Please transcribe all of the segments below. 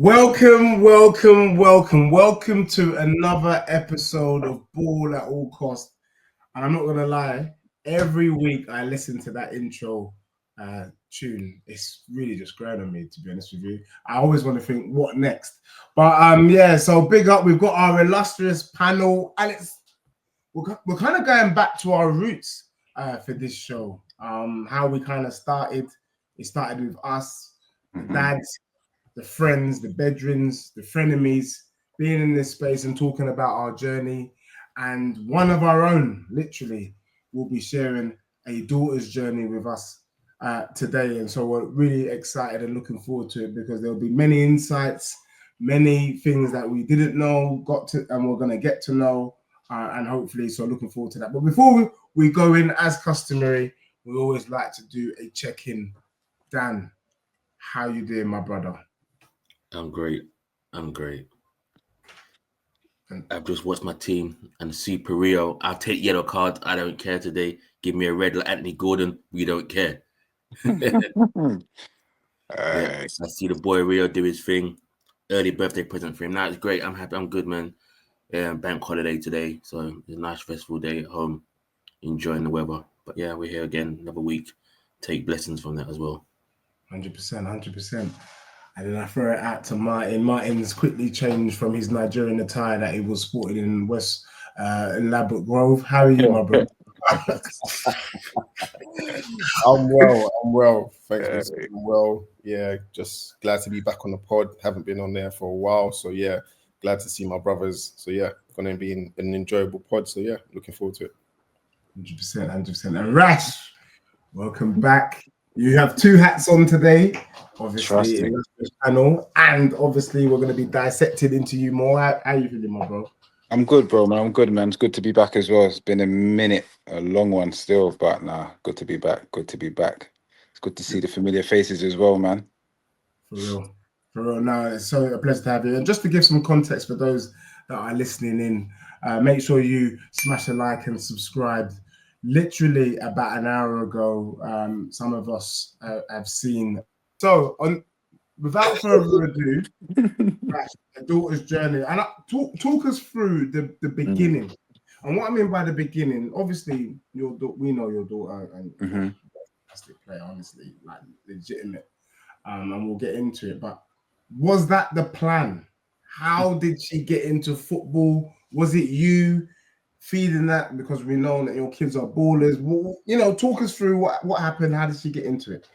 Welcome to another episode of Ball at All Cost. And I'm not gonna lie, every week I listen to that intro tune. It's really just grown on me, to be honest with you. I always want to think, what next? But so big up. We've got our illustrious panel, and we're kind of going back to our roots for this show. How we kind of started. It started with us, the dads, the friends, the bedrooms, the frenemies, being in this space and talking about our journey. And one of our own, literally, will be sharing a daughter's journey with us today. And so we're really excited and looking forward to it because there'll be many insights, many things that we didn't know, and we're going to get to know. And hopefully, so looking forward to that. But before we go in, as customary, we always like to do a check-in. Dan, how you doing, my brother? I'm great. I've just watched my team and Super Rio. I'll take yellow cards. I don't care today. Give me a red like Anthony Gordon. We don't care. I see the boy Rio do his thing. Early birthday present for him. Now it's great. I'm happy. I'm good, man. Bank holiday today. So it's a nice restful day at home. Enjoying the weather. But yeah, we're here again. Another week. Take blessings from that as well. 100%. And then I throw it out to Martin. Martin's quickly changed from his Nigerian attire that he was sporting in in Ladbroke Grove. How are you, my bro? I'm well. Thanks for I'm well. Yeah, just glad to be back on the pod. Haven't been on there for a while. So yeah, glad to see my brothers. So yeah, gonna be an enjoyable pod. So yeah, looking forward to it. 100%. And Rash, welcome back. You have two hats on today, obviously, in this panel, and obviously we're going to be dissected into you more. How are you feeling, my bro? I'm good, bro, man. I'm good, man. It's good to be back as well. It's been a minute, a long one still, but good to be back. It's good to see the familiar faces as well, man. For real. No, it's so a pleasure to have you. And just to give some context for those that are listening in, make sure you smash a like and subscribe. Literally about an hour ago, some of us have seen. So, without further ado, a daughter's journey, and talk us through the beginning. And what I mean by the beginning, obviously, we know your daughter and fantastic player, honestly, like legitimate. And we'll get into it. But was that the plan? How did she get into football? Was it you feeding that, because we know that your kids are ballers? Well, talk us through what happened. How did she get into it?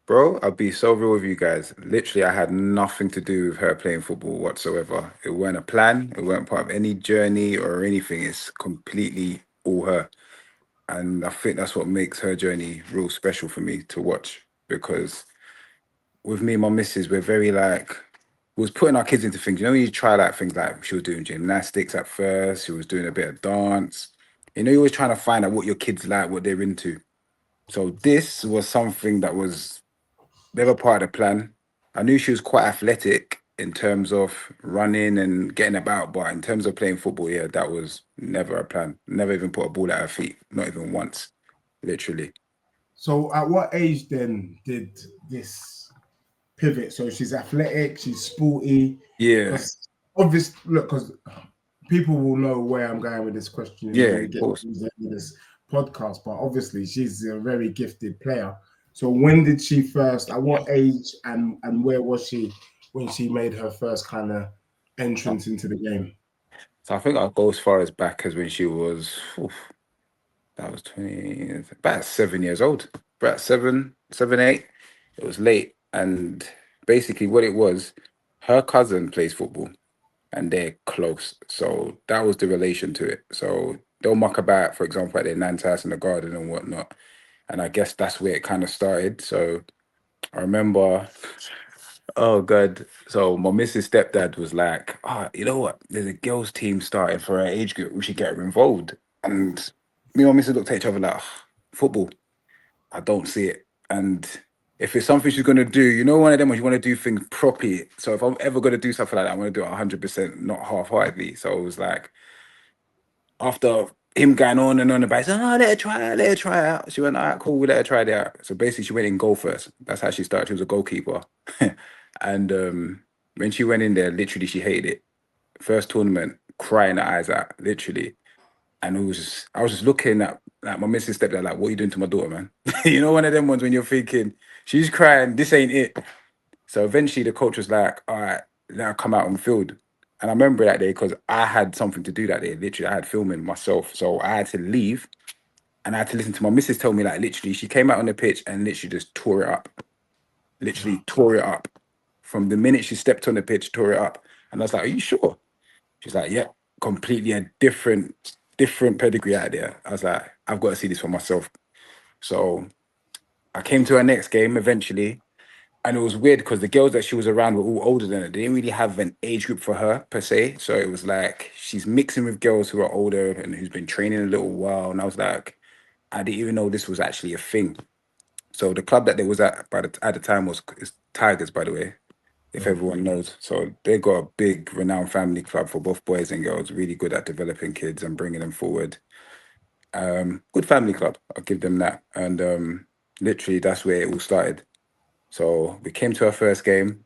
Bro, I'll be so real with you guys. Literally, I had nothing to do with her playing football whatsoever. It weren't a plan. It weren't part of any journey or anything. It's completely all her. And I think that's what makes her journey real special for me to watch, because with me and my missus, we're very we was putting our kids into things. When you try things like she was doing gymnastics at first, she was doing a bit of dance. You're always trying to find out what your kids like, what they're into. So this was something that was never part of the plan. I knew she was quite athletic in terms of running and getting about, but in terms of playing football, yeah, that was never a plan. Never even put a ball at her feet, not even once, literally. So at what age then did this pivot? So she's athletic, she's sporty. Yeah. Obviously, look, because people will know where I'm going with this question. Yeah, of course. This podcast, but obviously she's a very gifted player. So when did she first, at what age, and where was she when she made her first kind of entrance into the game? So I think I'll go as far as back as when she was, that was about 7 years old. About 7, 8. It was late. And basically what it was, her cousin plays football and they're close. So that was the relation to it. So they'll muck about, for example, at their nan's house in the garden and whatnot. And I guess that's where it kind of started. So I remember, oh God. So my missus' stepdad was like, you know what? There's a girls' team starting for her age group. We should get her involved. And me and my missus looked at each other like, football? I don't see it. And if it's something she's going to do, one of them when you want to do things properly. So if I'm ever going to do something like that, I'm going to do it 100%, not half-heartedly. So it was like, after him going on and on about, said, let her try out. She went, all right, cool, we let her try it out. So basically she went in goal first. That's how she started. She was a goalkeeper. And When she went in there, literally, she hated it. First tournament, crying her eyes out, literally. And I was just looking at like my missus stepdad, like, what are you doing to my daughter, man? You know, one of them ones when you're thinking, she's crying, this ain't it. So eventually the coach was like, all right, now come out on the field. And I remember that day because I had something to do that day. Literally, I had filming myself. So I had to leave and I had to listen to my missus tell me, like, literally, she came out on the pitch and literally just tore it up. Literally tore it up. From the minute she stepped on the pitch, tore it up. And I was like, are you sure? She's like, yeah, completely a different pedigree out there. I was like, I've got to see this for myself. So I came to her next game eventually. And it was weird because the girls that she was around were all older than her. They didn't really have an age group for her per se. So it was like she's mixing with girls who are older and who's been training a little while. And I was like, I didn't even know this was actually a thing. So the club that they was at at the time was Tigers, by the way, if everyone knows. So they got a big renowned family club for both boys and girls, really good at developing kids and bringing them forward. Good family club, I'll give them that. And literally that's where it all started. So we came to our first game.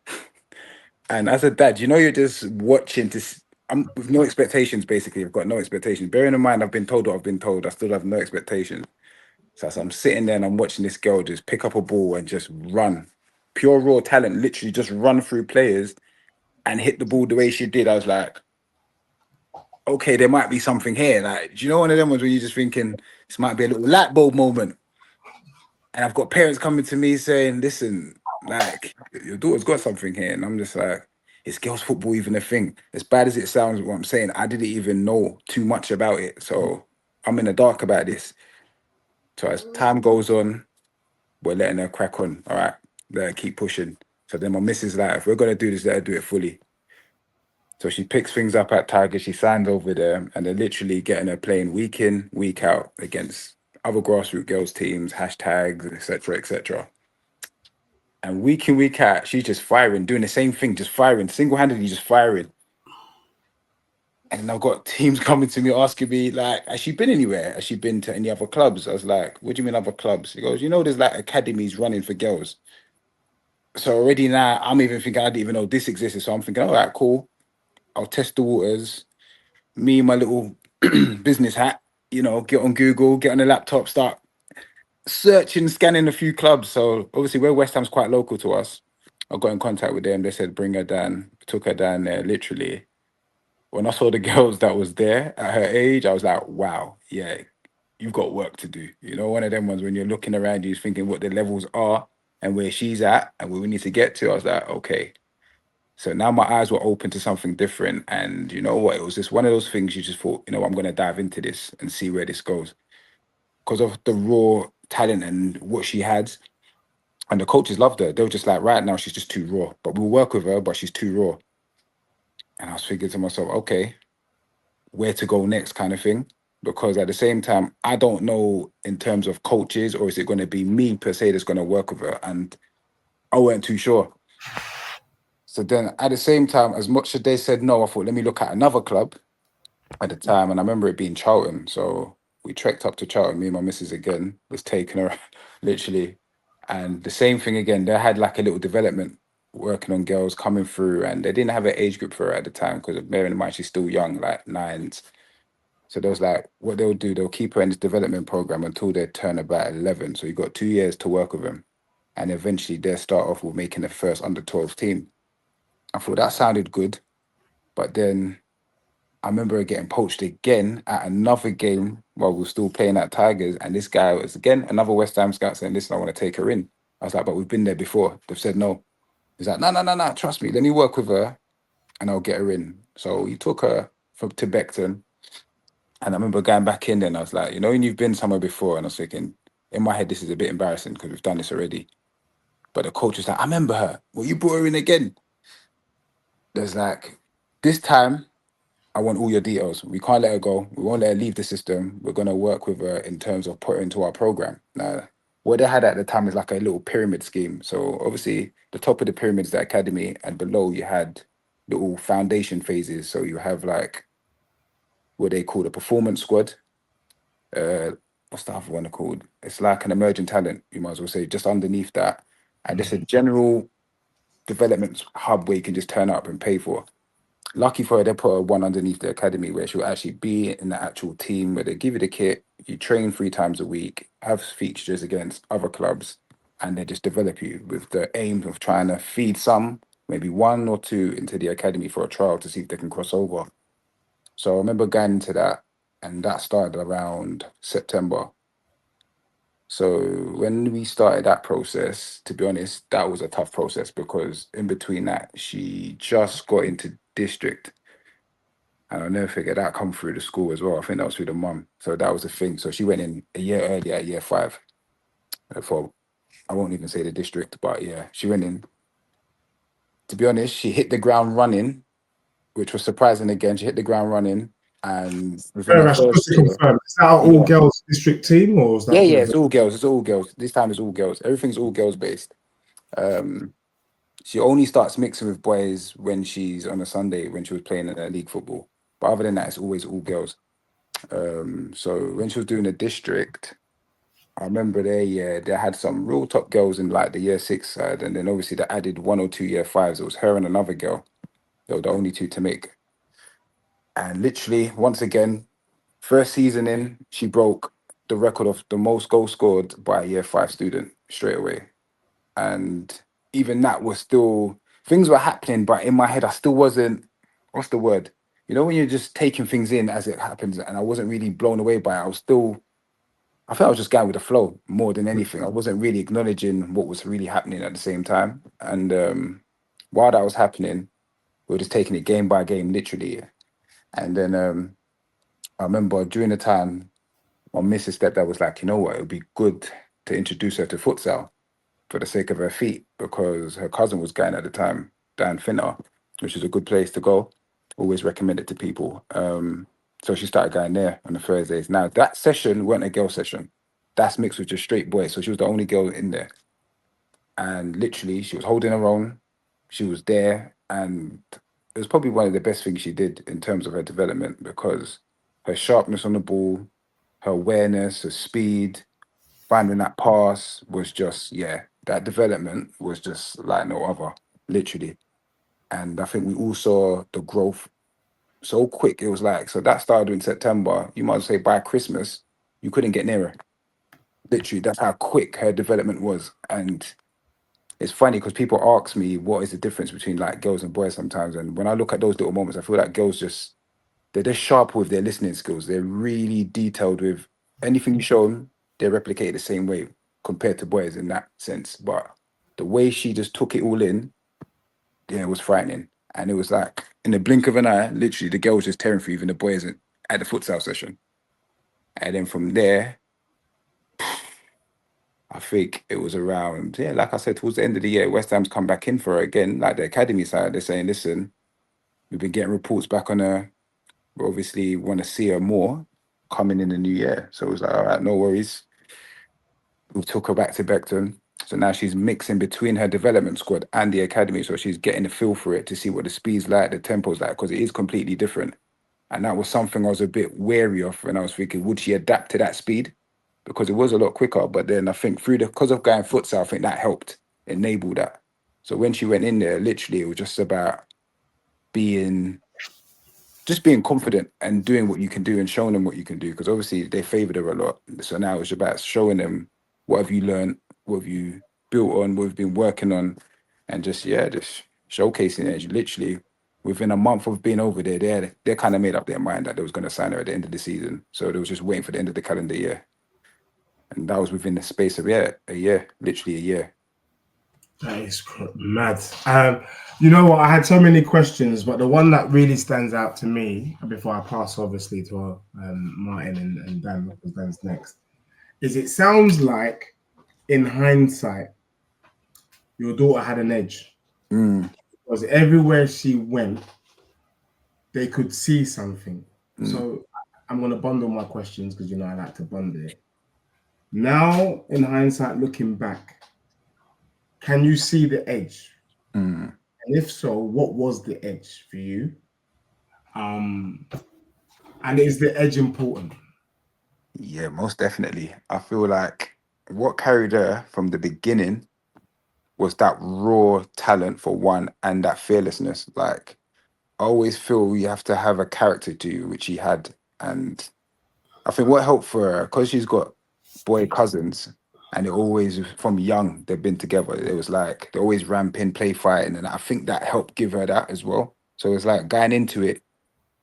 And as a dad, you know, you're just watching this. I'm with no expectations, basically. I've got no expectations. Bearing in mind, I've been told what I've been told. I still have no expectations. So as I'm sitting there and I'm watching this girl just pick up a ball and just run. Pure raw talent, literally just run through players and hit the ball the way she did. I was like, okay, there might be something here. Like, do you know one of them ones where you're just thinking this might be a little light bulb moment? And I've got parents coming to me saying, listen, like, your daughter's got something here. And I'm just like, is girls' football even a thing? As bad as it sounds, what I'm saying, I didn't even know too much about it. So I'm in the dark about this. So as time goes on, we're letting her crack on. All right, let her keep pushing. So then my missus like, if we're going to do this, let her do it fully. So she picks things up at Tiger. She signs over there, and they're literally getting her playing week in, week out against other grassroots girls teams, hashtags, etc., etc. And week in, week out, she's just firing, doing the same thing, just firing, single-handedly just firing. And I've got teams coming to me asking me, like, has she been anywhere? Has she been to any other clubs? I was like, what do you mean other clubs? He goes, you know, there's like academies running for girls. So already now, I'm even thinking, I didn't even know this existed. So I'm thinking, all right, cool. I'll test the waters. Me, my little business hat, you know, get on Google, get on the laptop, start searching, scanning a few clubs. So obviously, where West Ham's quite local to us, I got in contact with them. They said, bring her down. Took her down there, literally. When I saw the girls that was there at her age, I was like, wow, yeah, you've got work to do. You know, one of them ones when you're looking around you, thinking what the levels are and where she's at and where we need to get to. I was like, okay. So now my eyes were open to something different. And you know what? It was just one of those things you just thought, you know, I'm going to dive into this and see where this goes. Because of the raw talent and what she had. And the coaches loved her. They were just like, right now, she's just too raw. But we'll work with her, but she's too raw. And I was thinking to myself, okay, where to go next kind of thing. Because at the same time, I don't know in terms of coaches, or is it going to be me per se that's going to work with her? And I weren't too sure. So then at the same time, as much as they said no, I thought, let me look at another club at the time. And I remember it being Charlton. So we trekked up to Charlton, me and my missus again, was taking her literally. And the same thing again, they had like a little development working on girls coming through, and they didn't have an age group for her at the time because bearing in mind she's still young, like nines. So there was like, what they'll do, they'll keep her in this development program until they turn about 11. So you got 2 years to work with them. And eventually they'll start off with making the first under 12 team. I thought that sounded good. But then I remember her getting poached again at another game while we were still playing at Tigers. And this guy was, again, another West Ham scout saying, listen, I want to take her in. I was like, but we've been there before. They've said no. He's like, no, trust me. Let me work with her and I'll get her in. So he took her to Beckton. And I remember going back in there and I was like, you know, when you've been somewhere before, and I was thinking, in my head, this is a bit embarrassing because we've done this already. But the coach was like, I remember her. Well, you brought her in again. There's like, this time, I want all your details. We can't let her go. We won't let her leave the system. We're going to work with her in terms of put her into our program. Now, what they had at the time is like a little pyramid scheme. So obviously, the top of the pyramid is the academy, and below you had little foundation phases. So you have like what they call the performance squad. What's the other one called? It's like an emerging talent, you might as well say, just underneath that. And just a general development hub where you can just turn up and pay for. Lucky for her, they put her one underneath the academy where she'll actually be in the actual team where they give you the kit, you train 3 times a week, have fixtures against other clubs, and they just develop you with the aim of trying to feed some, maybe 1 or 2 into the academy for a trial to see if they can cross over. So I remember going into that, and that started around September. So when we started that process, to be honest, that was a tough process because in between that, she just got into district. And I'll never forget that come through the school as well. I think that was through the mum. So that was the thing. So she went in a year earlier, at year 5. For, I won't even say the district, but yeah, she went in. To be honest, she hit the ground running, which was surprising again. She hit the ground running. And within her Just first to year, confirm, is that our yeah. all girls district team or is that Yeah, it's all girls. It's all girls. This time it's all girls. Everything's all girls based. She only starts mixing with boys when she's on a Sunday when she was playing in league football. But other than that, it's always all girls. So when she was doing the district, I remember they had some real top girls in like the year 6 side, and then obviously they added 1 or 2 year 5s. It was her and another girl. They were the only 2 to make. And literally, once again, first season in, she broke the record of the most goals scored by a year 5 student straight away. And even that was still, things were happening, but in my head, I still wasn't, what's the word? You know, when you're just taking things in as it happens, and I wasn't really blown away by it. I felt I was just going with the flow more than anything. I wasn't really acknowledging what was really happening at the same time. And while that was happening, we were just taking it game by game, literally. And then I remember during the time, my missus stepdad was like, you know what, it would be good to introduce her to futsal for the sake of her feet, because her cousin was going at the time, Dan Finner, which is a good place to go. Always recommend it to people. So she started going there on the Thursdays. Now, that session weren't a girl session. That's mixed with just straight boys. So she was the only girl in there. And literally, she was holding her own. She was there. And it was probably one of the best things she did in terms of her development, because her sharpness on the ball, her awareness, her speed, finding that pass was just, that development was just like no other, literally. And I think we all saw the growth so quick. It was like, so that started in September. You might say by Christmas, you couldn't get near her. Literally, that's how quick her development was. And it's funny because people ask me what is the difference between like girls and boys sometimes. And when I look at those little moments, I feel like girls they're just sharp with their listening skills. They're really detailed with anything you show them, they replicate it the same way compared to boys in that sense. But the way she just took it all in, it was frightening. And it was like in the blink of an eye, literally the girl was just tearing through even the boys at the futsal session. And then from there, I think it was around, like I said, towards the end of the year, West Ham's come back in for her again, like the academy side. They're saying, listen, we've been getting reports back on her. We obviously want to see her more coming in the new year. So it was like, all right, no worries. We took her back to Beckton. So now she's mixing between her development squad and the academy. So she's getting a feel for it to see what the speed's like, the tempo's like, because it is completely different. And that was something I was a bit wary of when I was thinking, would she adapt to that speed? Because it was a lot quicker. But then I think because of going futsal, I think that helped enable that. So when she went in there, literally, it was just about being confident and doing what you can do and showing them what you can do, because obviously they favored her a lot. So now it's about showing them what have you learned, what have you built on, what have you been working on, and just showcasing it. Literally within a month of being over there, they kind of made up their mind that they was going to sign her at the end of the season. So they was just waiting for the end of the calendar year, and that was within the space of a year, literally a year. That is mad. You know what? I had so many questions, but the one that really stands out to me, before I pass obviously to Martin and Dan, because Dan's next, is it sounds like in hindsight, your daughter had an edge. Because everywhere she went, they could see something. So I'm going to bundle my questions because, I like to bundle it. Now, in hindsight, looking back, can you see the edge? And if so, what was the edge for you? And is the edge important? Yeah, most definitely. I feel like what carried her from the beginning was that raw talent for one and that fearlessness. Like, I always feel you have to have a character to you, which he had. And I think what helped for her, because she's got boy cousins, and it always, from young, they've been together. It was like, they always ramping, play fighting. And I think that helped give her that as well. So it's like going into it,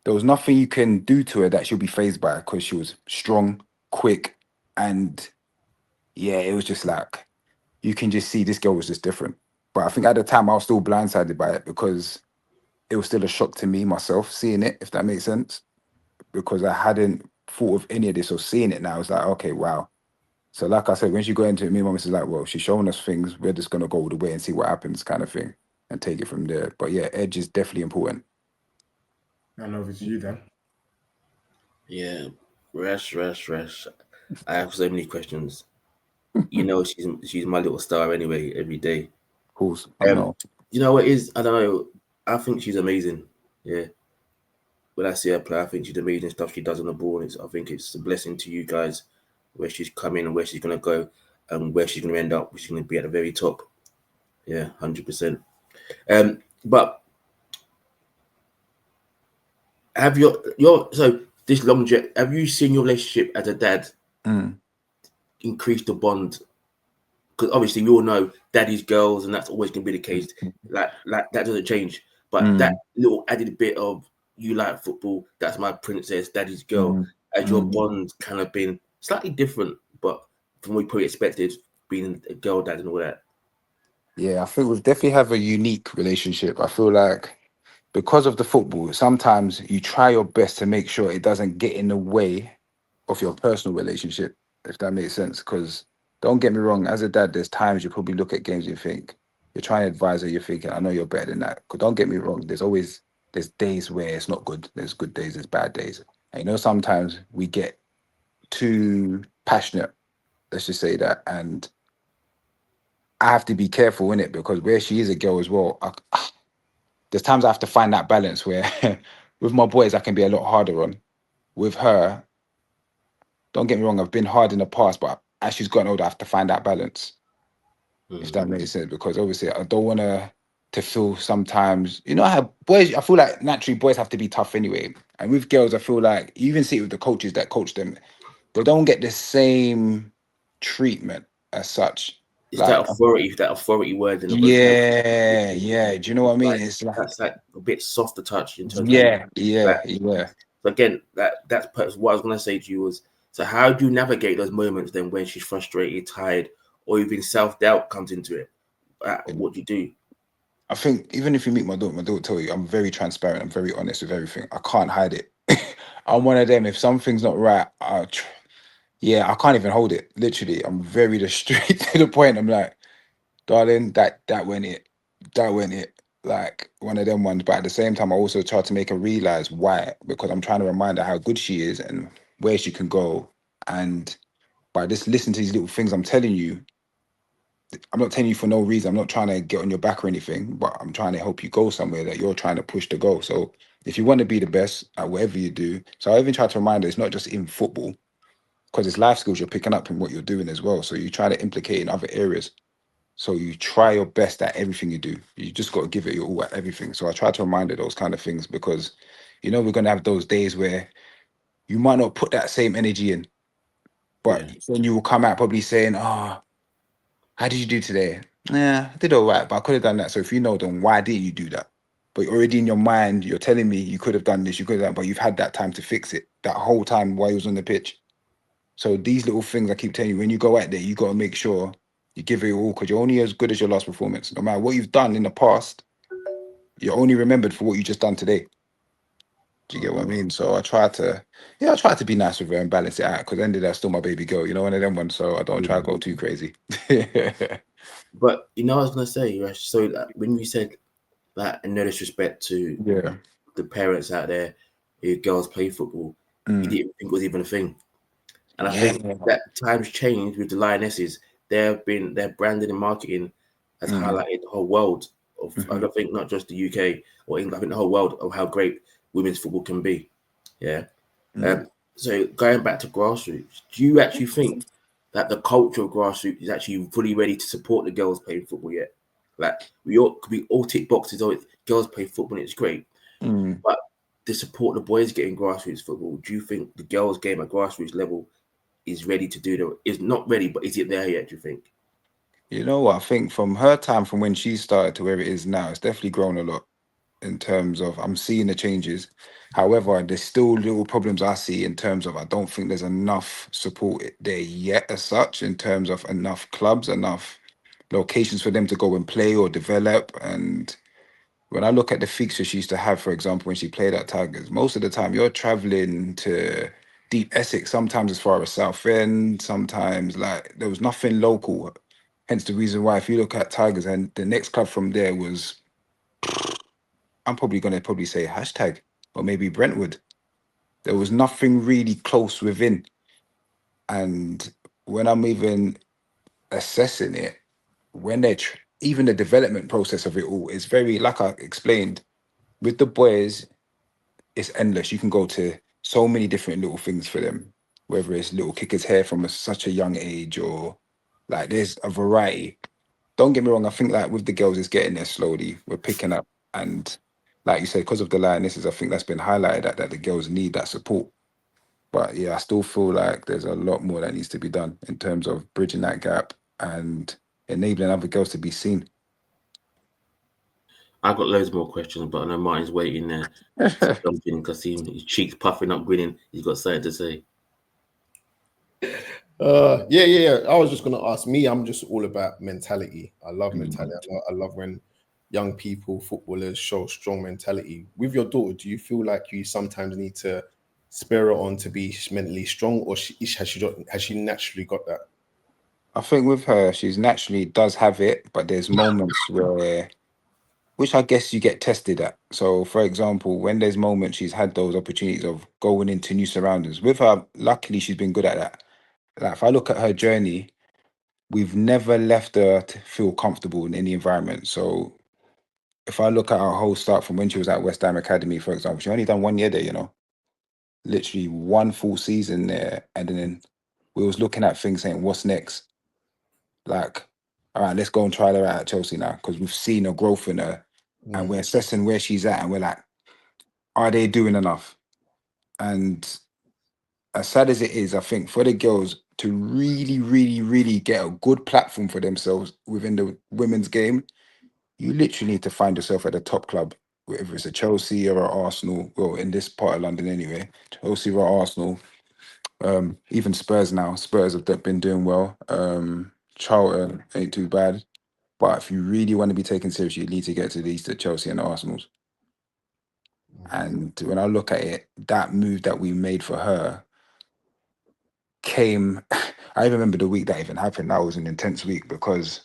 there was nothing you can do to her that she'll be phased by because she was strong, quick, and yeah, it was just like, you can just see this girl was just different. But I think at the time I was still blindsided by it because it was still a shock to me myself seeing it, if that makes sense, because I hadn't thought of any of this or seeing it now. It's like, okay, wow. So like I said, when she got into it, me and mum is like, well, she's showing us things. We're just gonna go all the way and see what happens, kind of thing, and take it from there. But yeah, edge is definitely important. And over to you, Dan. Yeah, rest. I have so many questions. You know, she's my little star anyway. Every day. Of course, I know. You know what it is? I don't know. I think she's amazing. Yeah. When I see her play, I think she's amazing stuff she does on the ball. I think it's a blessing to you guys where she's coming and where she's gonna go and where she's gonna end up. She's gonna be at the very top. Yeah, 100%. But have your so this longevity? Have you seen your relationship as a dad increase the bond? Because obviously we all know daddy's girls, and that's always gonna be the case. Like that doesn't change. But that little added bit of you like football, that's my princess, daddy's girl, as your bond kind of been slightly different, but from what we probably expected, being a girl dad and all that. Yeah, I think we definitely have a unique relationship. I feel like because of the football, sometimes you try your best to make sure it doesn't get in the way of your personal relationship, if that makes sense. Because don't get me wrong, as a dad, there's times you probably look at games and you think, you're trying to advise her, you're thinking, I know you're better than that. Because don't get me wrong, there's days where it's not good. There's good days, there's bad days. And sometimes we get too passionate, let's just say that. And I have to be careful in it because where she is a girl as well, there's times I have to find that balance where with my boys, I can be a lot harder on. With her, don't get me wrong, I've been hard in the past, but as she's gotten older, I have to find that balance, if that makes sense. Because obviously, I don't want her to feel sometimes, how boys, I feel like naturally boys have to be tough anyway. And with girls, I feel like you even see it with the coaches that coach them, they don't get the same treatment as such. It's Like, that authority word in the yeah. Do you know what I mean? Like, It's like, that's like a bit softer touch in terms yeah. So again, that's what I was gonna say to you was, so how do you navigate those moments then when she's frustrated, tired, or even self-doubt comes into it? What do you do? I think even if you meet my daughter will tell you I'm very transparent. I'm very honest with everything. I can't hide it. I'm one of them. If something's not right, I can't even hold it. Literally, I'm very straight to the point. I'm like, darling, that went it. That went it. Like one of them ones. But at the same time, I also try to make her realize why, because I'm trying to remind her how good she is and where she can go. And by just listening to these little things I'm telling you, I'm not telling you for no reason. I'm not trying to get on your back or anything, but I'm trying to help you go somewhere that you're trying to push to go. So if you want to be the best at whatever you do, so I even try to remind her it's not just in football, because it's life skills you're picking up in what you're doing as well. So you try to implicate in other areas. So you try your best at everything you do. You just got to give it your all at everything. So I try to remind her those kind of things because, we're going to have those days where you might not put that same energy in, but then you will come out probably saying, how did you do today? Yeah, I did all right, but I could have done that. So if you know, then why didn't you do that? But already in your mind, you're telling me you could have done this, you could have done, but you've had that time to fix it that whole time while you was on the pitch. So these little things I keep telling you, when you go out there, you got to make sure you give it your all because you're only as good as your last performance. No matter what you've done in the past, you're only remembered for what you just done today. Do you get what I mean? So I try to be nice with her and balance it out because then that's still my baby girl, one of them ones. So I don't try to go too crazy. But I was gonna say, Rash, so when you said that, and no disrespect to the parents out there who girls play football, you didn't think it was even a thing. And I think that times changed with the Lionesses. Their branding and marketing has highlighted the whole world of, I don't think not just the UK or England, I think the whole world of how great women's football can be. Yeah. So going back to grassroots, do you actually think that the culture of grassroots is actually fully ready to support the girls playing football yet? Like we all tick boxes. Oh, girls play football, it's great. But to support the boys getting grassroots football, do you think the girls' game at grassroots level is ready to do that? Is not ready, but is it there yet? Do you think? You know what? I think from her time, from when she started to where it is now, it's definitely grown a lot in terms of I'm seeing the changes. However, there's still little problems I see in terms of I don't think there's enough support there yet as such in terms of enough clubs, enough locations for them to go and play or develop. And when I look at the fixtures she used to have, for example, when she played at Tigers, most of the time you're traveling to deep Essex, sometimes as far as Southend, sometimes like there was nothing local. Hence the reason why if you look at Tigers and the next club from there was, I'm probably going to probably say hashtag or maybe Brentwood. There was nothing really close within. And when I'm even assessing it, when even the development process of it all is very, like I explained, with the boys, it's endless. You can go to so many different little things for them, whether it's little kickers hair from such a young age or like there's a variety. Don't get me wrong, I think like with the girls, it's getting there slowly. We're picking up. And like you said, because of the lionesses, I think that's been highlighted that the girls need that support. But yeah, I still feel like there's a lot more that needs to be done in terms of bridging that gap and enabling other girls to be seen. I've got loads more questions, but I know Martin's waiting there to jump in because his cheeks puffing up, grinning. He's got something to say. Yeah. I was just gonna ask me. I'm just all about mentality. I love mentality. I love when young people, footballers, show strong mentality. With your daughter, do you feel like you sometimes need to spur her on to be mentally strong, or has she naturally got that? I think with her, she's naturally does have it, but there's moments where, which I guess you get tested at. So, for example, when there's moments she's had those opportunities of going into new surroundings. With her, luckily, she's been good at that. Like, if I look at her journey, we've never left her to feel comfortable in any environment. So, if I look at her whole start from when she was at West Ham Academy, for example, she only done 1 year there, literally one full season there. And then we was looking at things saying, what's next? Like, all right, let's go and try her out at Chelsea now because we've seen a growth in her and we're assessing where she's at and we're like, are they doing enough? And as sad as it is, I think for the girls to really, really, really get a good platform for themselves within the women's game, you literally need to find yourself at a top club, whether it's a Chelsea or an Arsenal, well, in this part of London anyway, Chelsea or Arsenal, even Spurs now. Spurs have been doing well. Charlton ain't too bad. But if you really want to be taken seriously, you need to get to these the Chelsea and the Arsenals. And when I look at it, that move that we made for her came. I even remember the week that even happened. That was an intense week because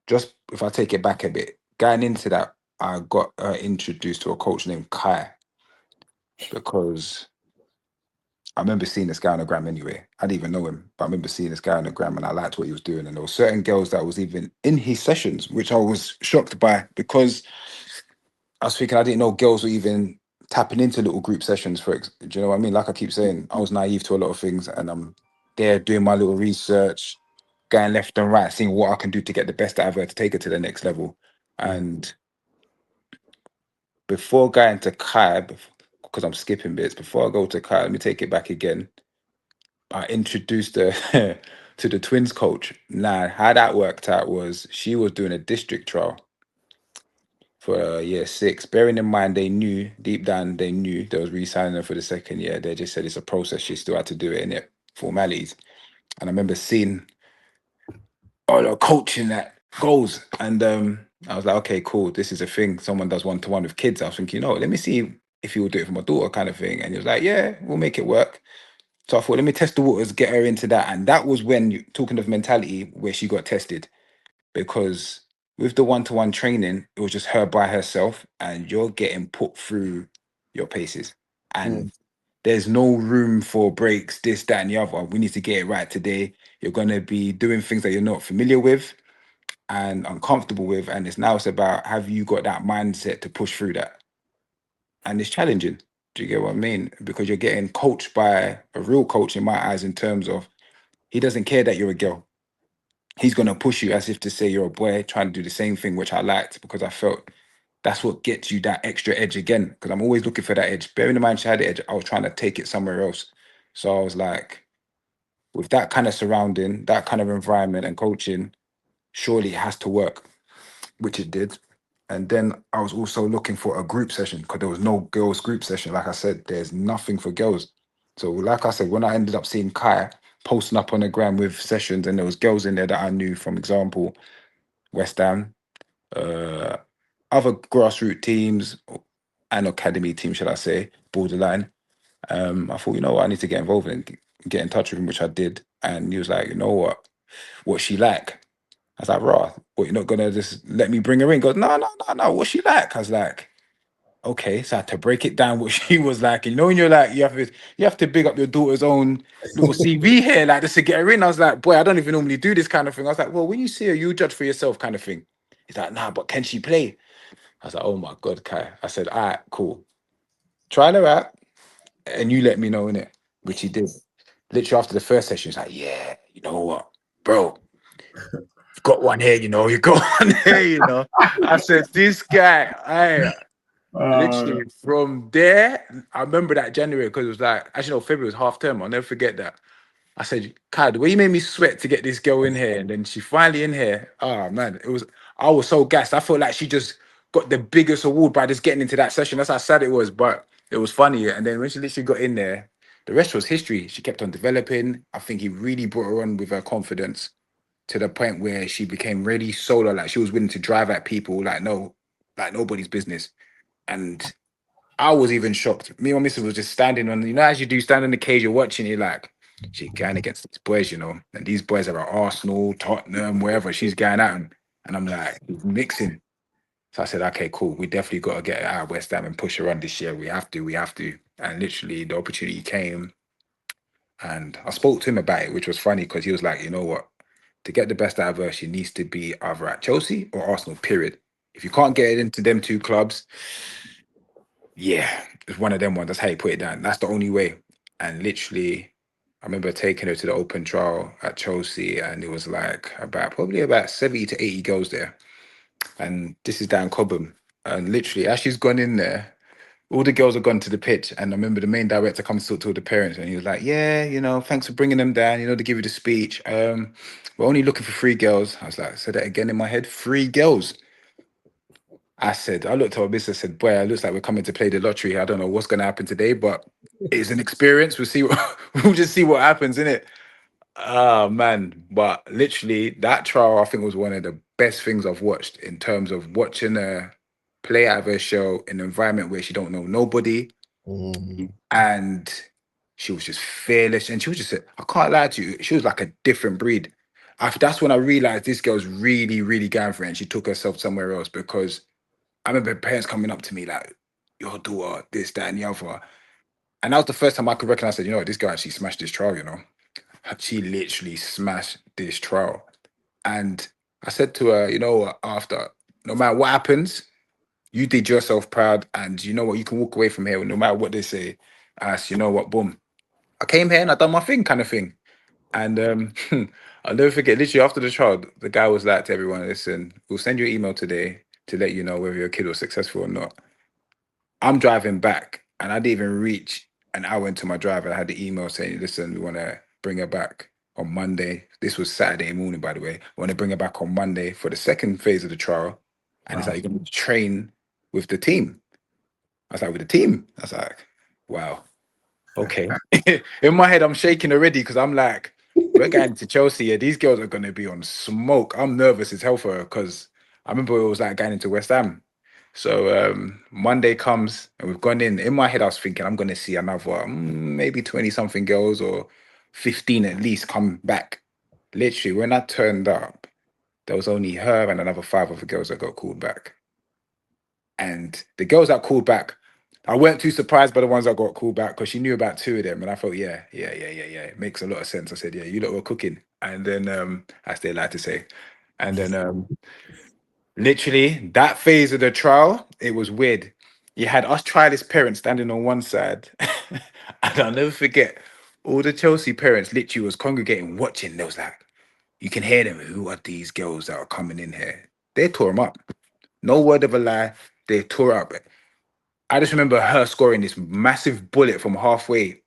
just if I take it back a bit, going into that, I got introduced to a coach named Kai because I remember seeing this guy on the gram anyway. I didn't even know him, but I remember seeing this guy on the gram and I liked what he was doing. And there were certain girls that was even in his sessions, which I was shocked by because I was thinking I didn't know girls were even tapping into little group sessions do you know what I mean? Like I keep saying, I was naive to a lot of things and I'm there doing my little research, going left and right, seeing what I can do to get the best out of her to take her to the next level. And before going to Kai, because I'm skipping bits, before I go to Kai, let me take it back again. I introduced her to the twins coach. Now, how that worked out was she was doing a district trial for year 6. Bearing in mind, they knew deep down, they knew they was re-signing her for the second year. They just said it's a process. She still had to do it in it, formalities. And I remember seeing all the coaching that goes, and I was like, okay, cool. This is a thing. Someone does one-to-one with kids. I was thinking, let me see if he will do it for my daughter, kind of thing. And he was like, yeah, we'll make it work. So I thought, let me test the waters, get her into that. And that was when, talking of mentality, where she got tested. Because with the one-to-one training, it was just her by herself and you're getting put through your paces. And there's no room for breaks, this, that, and the other. We need to get it right today. You're going to be doing things that you're not familiar with and uncomfortable with. And it's about, have you got that mindset to push through that? And it's challenging. Do you get what I mean? Because you're getting coached by a real coach in my eyes in terms of he doesn't care that you're a girl. he's gonna push you as if to say you're a boy trying to do the same thing, which I liked because I felt that's what gets you that extra edge again. Because I'm always looking for that edge. Bearing in mind she had the edge, I was trying to take it somewhere else. So I was like, with that kind of surrounding, that kind of environment and coaching, surely it has to work, which it did. And then I was also looking for a group session because there was no girls group session. Like I said, there's nothing for girls. So like I said, when I ended up seeing Kai posting up on the gram with sessions and there was girls in there that I knew, from example, West Ham, uh, other grassroots teams and academy teams, should I say, borderline. I thought, you know what, I need to get involved and get in touch with him, which I did. And he was like, you know what she like? I was like, raw, what, you're not gonna just let me bring her in? He goes, no, what's she like? I was like, okay. So I had to break it down what she was like. And you know, when you're like, you have to big up your daughter's own little CV here, like just to get her in. I was like, boy, I don't even normally do this kind of thing. I was like, well, when you see her, you judge for yourself, kind of thing. He's like, nah, but can she play? I was like, oh my God, Kai. I said, all right, cool. Try her out and you let me know, innit? Which he did. Literally after the first session, he's like, yeah, you know what, bro? You've got one here, you got one here, I said, this guy, literally from there, I remember that January because it was like, actually, no, February was half term. I'll never forget that. I said, Kai, the way you made me sweat to get this girl in here, and then she finally in here. Oh man, I was so gassed. I felt like she just got the biggest award by just getting into that session. That's how sad it was, but it was funny. And then when she literally got in there, the rest was history. She kept on developing. I think he really brought her on with her confidence to the point where she became really solo. Like she was willing to drive at people like nobody's business. And I was even shocked. Me and my missus was just standing on, as you do, stand on the cage, you're watching it like, she's going against these boys, and these boys are at Arsenal, Tottenham, wherever, she's going at them. And I'm like, mixing. So I said, okay, cool. We definitely got to get her out of West Ham and push her on this year. We have to. And literally the opportunity came and I spoke to him about it, which was funny because he was like, you know what? To get the best out of her, she needs to be either at Chelsea or Arsenal, period. If you can't get it into them two clubs, yeah, it's one of them ones. That's how you put it down. That's the only way. And literally, I remember taking her to the open trial at Chelsea, and it was like probably about 70 to 80 girls there. And this is down Cobham. And literally, as she's gone in there, all the girls have gone to the pitch. And I remember the main director comes to talk to all the parents, and he was like, yeah, thanks for bringing them down, to give you the speech. We're only looking for 3 girls. I was like, said that again in my head, 3 girls. I looked at our business and said, boy, it looks like we're coming to play the lottery. I don't know what's going to happen today, but it's an experience. We'll see. We'll just see what happens, innit? Oh, man. But literally, that trial, I think, was one of the best things I've watched in terms of watching her play out of her show in an environment where she don't know nobody. And she was just fearless. And she was just, I can't lie to you, she was like a different breed. That's when I realized this girl's really, really going for it. And she took herself somewhere else because I remember parents coming up to me like, your daughter, this, that, and the other. And that was the first time I could recognize that, this girl actually smashed this trial, She literally smashed this trial. And I said to her, you know what, after, no matter what happens, you did yourself proud. And you know what, you can walk away from here no matter what they say. As you know what, boom. I came here and I done my thing kind of thing. And I'll never forget, literally after the trial, the guy was like to everyone, listen, we'll send you an email today to let you know whether your kid was successful or not. I'm driving back and I didn't even reach an hour into my drive and I had the email saying, listen, we want to bring her back on Monday. This was Saturday morning, by the way. We want to bring her back on Monday for the second phase of the trial. And it's like, you're going to train with the team. I was like, with the team? I was like, wow. Okay. In my head, I'm shaking already because I'm like, we're going to Chelsea. Yeah, these girls are going to be on smoke. I'm nervous as hell for her because I remember it was like going into West Ham. So Monday comes and we've gone in. In my head, I was thinking I'm going to see another maybe 20 something girls or 15 at least come back. Literally, when I turned up, there was only her and another 5 other girls that got called back. And the girls that called back, I weren't too surprised by the ones that got called back because she knew about 2 of them. And I thought, yeah. It makes a lot of sense. I said, yeah, you lot were cooking. And then, as they like to say. And then literally that phase of the trial, it was weird. You had us trialist parents standing on one side. And I'll never forget, all the Chelsea parents literally was congregating, watching. They was like, you can hear them. Who are these girls that are coming in here? They tore them up. No word of a lie. They tore up. I just remember her scoring this massive bullet from halfway.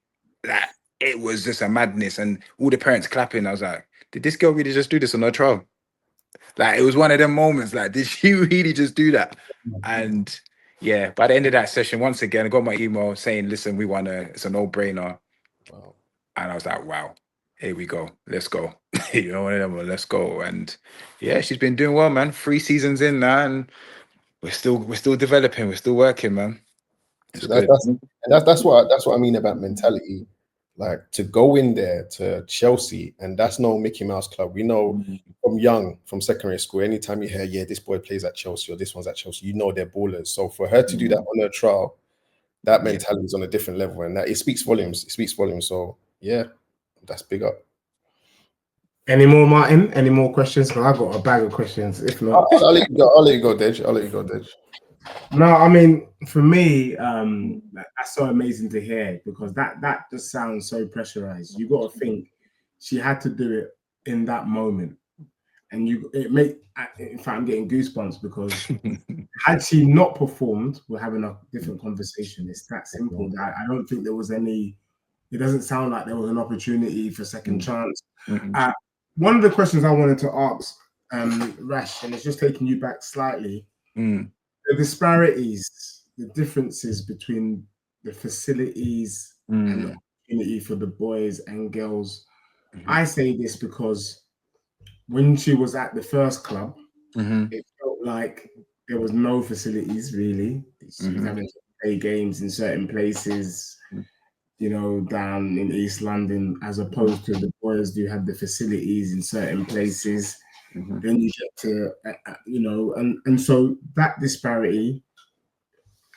Like, it was just a madness, and all the parents clapping. I was like, did this girl really just do this on her trial? Like, it was one of them moments. Like, did she really just do that? And yeah, by the end of that session, once again, I got my email saying, listen, we won it's a no-brainer. Wow. And I was like, wow, here we go. Let's go. You know, one of them, let's go. And yeah, she's been doing well, man. 3 seasons in now, and we're still developing. We're still working, man. It's So good. that's what I mean about mentality. Like, to go in there to Chelsea, and that's no Mickey Mouse club. We know from secondary school, anytime you hear, yeah, this boy plays at Chelsea or this one's at Chelsea, you know they're ballers. So for her to do that on her trial, that mentality is on a different level, and that it speaks volumes. It speaks volumes. So yeah, that's big up. Any more, Martin? Any more questions? Because I got a bag of questions. If not, I'll let you go. I'll let you go, Dej. no. I mean, for me, that's so amazing to hear, because that just sounds so pressurized. You got to think she had to do it in that moment, and in fact, I'm getting goosebumps, because had she not performed, we're having a different conversation. It's that simple. I don't think there was any. It doesn't sound like there was an opportunity for second chance. One of the questions I wanted to ask, Rash, and it's just taking you back slightly, the disparities, the differences between the facilities and the opportunity for the boys and girls. I say this because when she was at the first club, it felt like there was no facilities really. She was having to play games in certain places, you know, down in East London, as opposed to the boys do have the facilities in certain places. Then you get to, you know, and so that disparity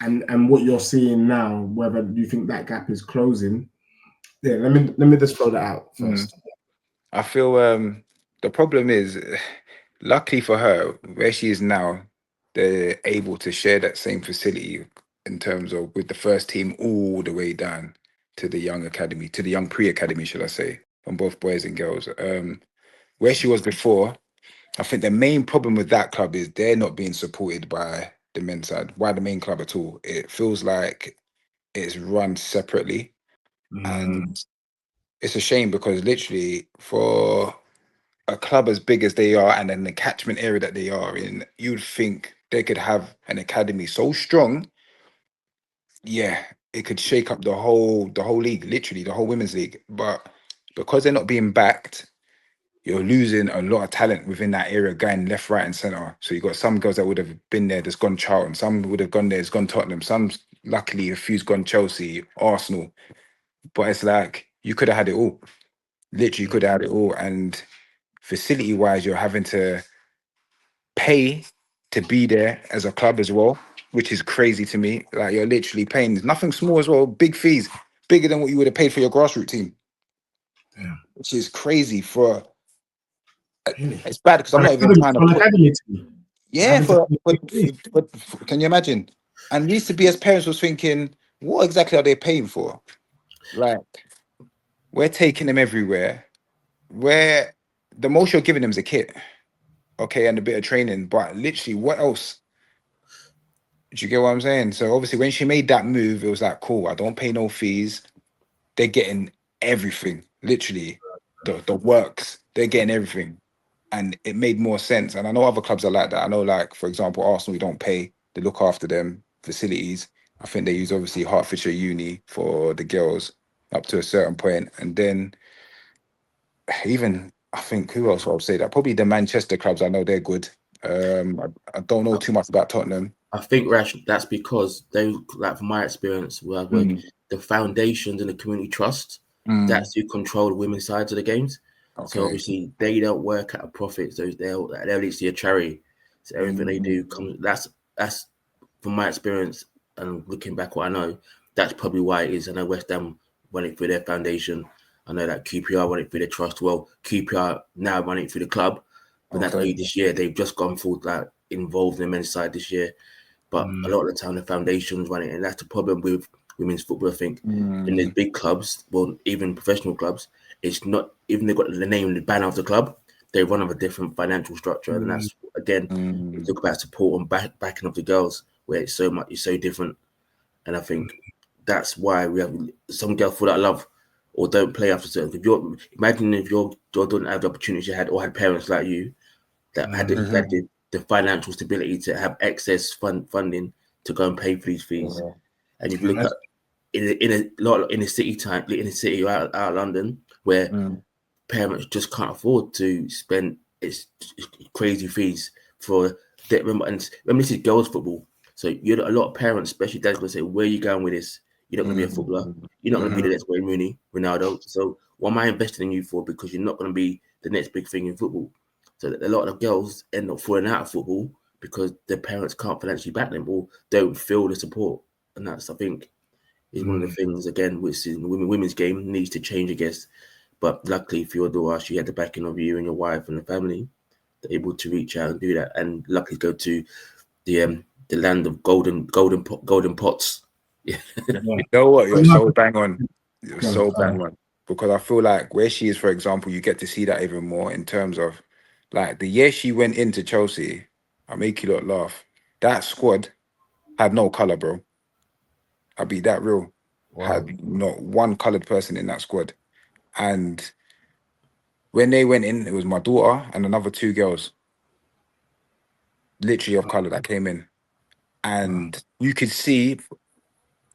and what you're seeing now, whether you think that gap is closing. Yeah, let me just throw that out first. I feel the problem is, luckily for her, where she is now, they're able to share that same facility in terms of with the first team all the way down to the young academy, to the young pre-academy, should I say, from both boys and girls. Where she was before, I think the main problem with that club is they're not being supported by the men's side, by the main club at all. It feels like it's run separately. And it's a shame, because literally for a club as big as they are and in the catchment area that they are in, you'd think they could have an academy so strong. Yeah, it could shake up the whole league, literally the whole women's league. But because they're not being backed, you're losing a lot of talent within that area, going left, right, and center. So you got some girls that would have been there, that's gone Charlton. Some would have gone there, it's gone Tottenham. Some, luckily, a few's gone Chelsea, Arsenal. But it's like you could have had it all. Literally, you could have had it all. And facility-wise, you're having to pay to be there as a club as well, which is crazy to me. Like, you're literally paying nothing small as well, big fees, bigger than what you would have paid for your grassroots team. Yeah. Which is crazy for. It's bad because I'm not even trying to put. Yeah, but can you imagine? And we used to be, as parents, was thinking, what exactly are they paying for? Like, we're taking them everywhere. Where the most you're giving them is a kit, okay, and a bit of training. But literally, what else? Do you get what I'm saying? So obviously, when she made that move, it was like, cool. I don't pay no fees. They're getting everything. Literally, the works. They're getting everything. And it made more sense. And I know other clubs are like that. I know, like, for example, Arsenal, we don't pay. They look after them facilities. I think they use, obviously, Hertfordshire Uni for the girls up to a certain point. And then even, I think, who else I would say that? Probably the Manchester clubs. I know they're good. I don't know too much about Tottenham. I think, Rash, that's because they, like, from my experience where I work, the foundations and the community trust, that's who control the women's sides of the games. Okay. So obviously they don't work at a profit, so they'll literally a charity. So everything they do comes. That's from my experience and looking back what I know. That's probably why it is. I know West Ham run it through their foundation. I know that QPR run it through their trust. Well, QPR now run it through the club, but that's only this year. They've just gone full, like, involved in the men's side this year. But a lot of the time, the foundations run it, and that's the problem with women's football. I think in the big clubs, well, even professional clubs, it's not even they've got the name and the banner of the club. they run of a different financial structure, and that's again, we talk about support and backing of the girls, where it's so different. And I think that's why we have some girls fall out of love or don't play after certain. Imagine if your don't have the opportunity you had, or had parents like you that had the financial stability to have excess funding to go and pay for these fees. And if you look at in a city out of London, where parents just can't afford to spend it's crazy fees for that. Remember, this is girls' football, so a lot of parents, especially dads, going to say, "Where are you going with this? You're not going to be a footballer. You're not going to be the next Wayne Rooney, Ronaldo. So what am I investing in you for? Because you're not going to be the next big thing in football." So that a lot of girls end up falling out of football because their parents can't financially back them or don't feel the support, and that's, I think, is one of the things again which in the women's game needs to change, I guess. But luckily for your daughter, she had the backing of you and your wife and the family, they're able to reach out and do that, and luckily go to the land of golden pots. Yeah. You know what? You're so bang on. You're so bang on. Because I feel like where she is, for example, you get to see that even more in terms of like the year she went into Chelsea. I make you lot laugh. That squad had no color, bro. I'll be that real. Had not one colored person in that squad. And when they went in, it was my daughter and another 2 girls, literally of color, that came in. And you could see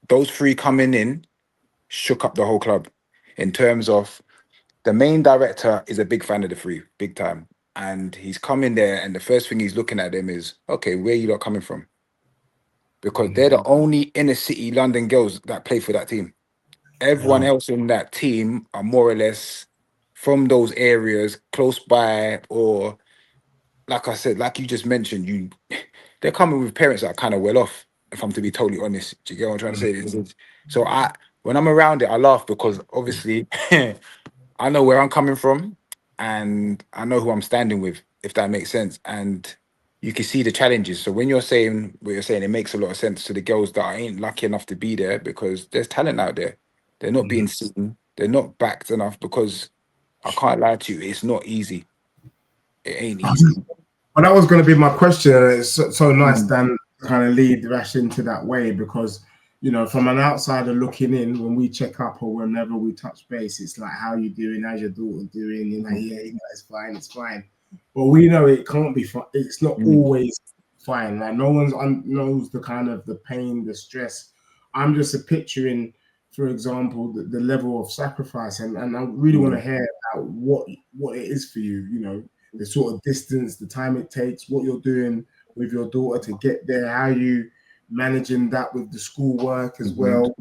those 3 coming in shook up the whole club in terms of the main director is a big fan of the 3, big time. And he's coming there, and the first thing he's looking at them is, okay, where you lot coming from? Because they're the only inner city London girls that play for that team. Everyone else in that team are more or less from those areas close by, or like I said, like you just mentioned, they're coming with parents that are kind of well off, if I'm to be totally honest. Do you get what I'm trying to say? So when I'm around it, I laugh because obviously I know where I'm coming from and I know who I'm standing with, if that makes sense. And you can see the challenges. So when you're saying what you're saying, it makes a lot of sense to the girls that ain't lucky enough to be there, because there's talent out there. They're not being seen. They're not backed enough, because I can't lie to you, it's not easy. It ain't easy. Well, that was going to be my question. And it's so nice, Dan, to kind of lead Rash into that way, because, you know, from an outsider looking in, when we check up or whenever we touch base, it's like, how you doing? How's your daughter doing? You know, yeah, you know, it's fine. But we know it can't be fine. It's not always fine. Like no one knows the kind of the pain, the stress. I'm just picturing, for example, the level of sacrifice, and I really want to hear about what it is for you. You know, the sort of distance, the time it takes, what you're doing with your daughter to get there, how you managing that with the schoolwork as well.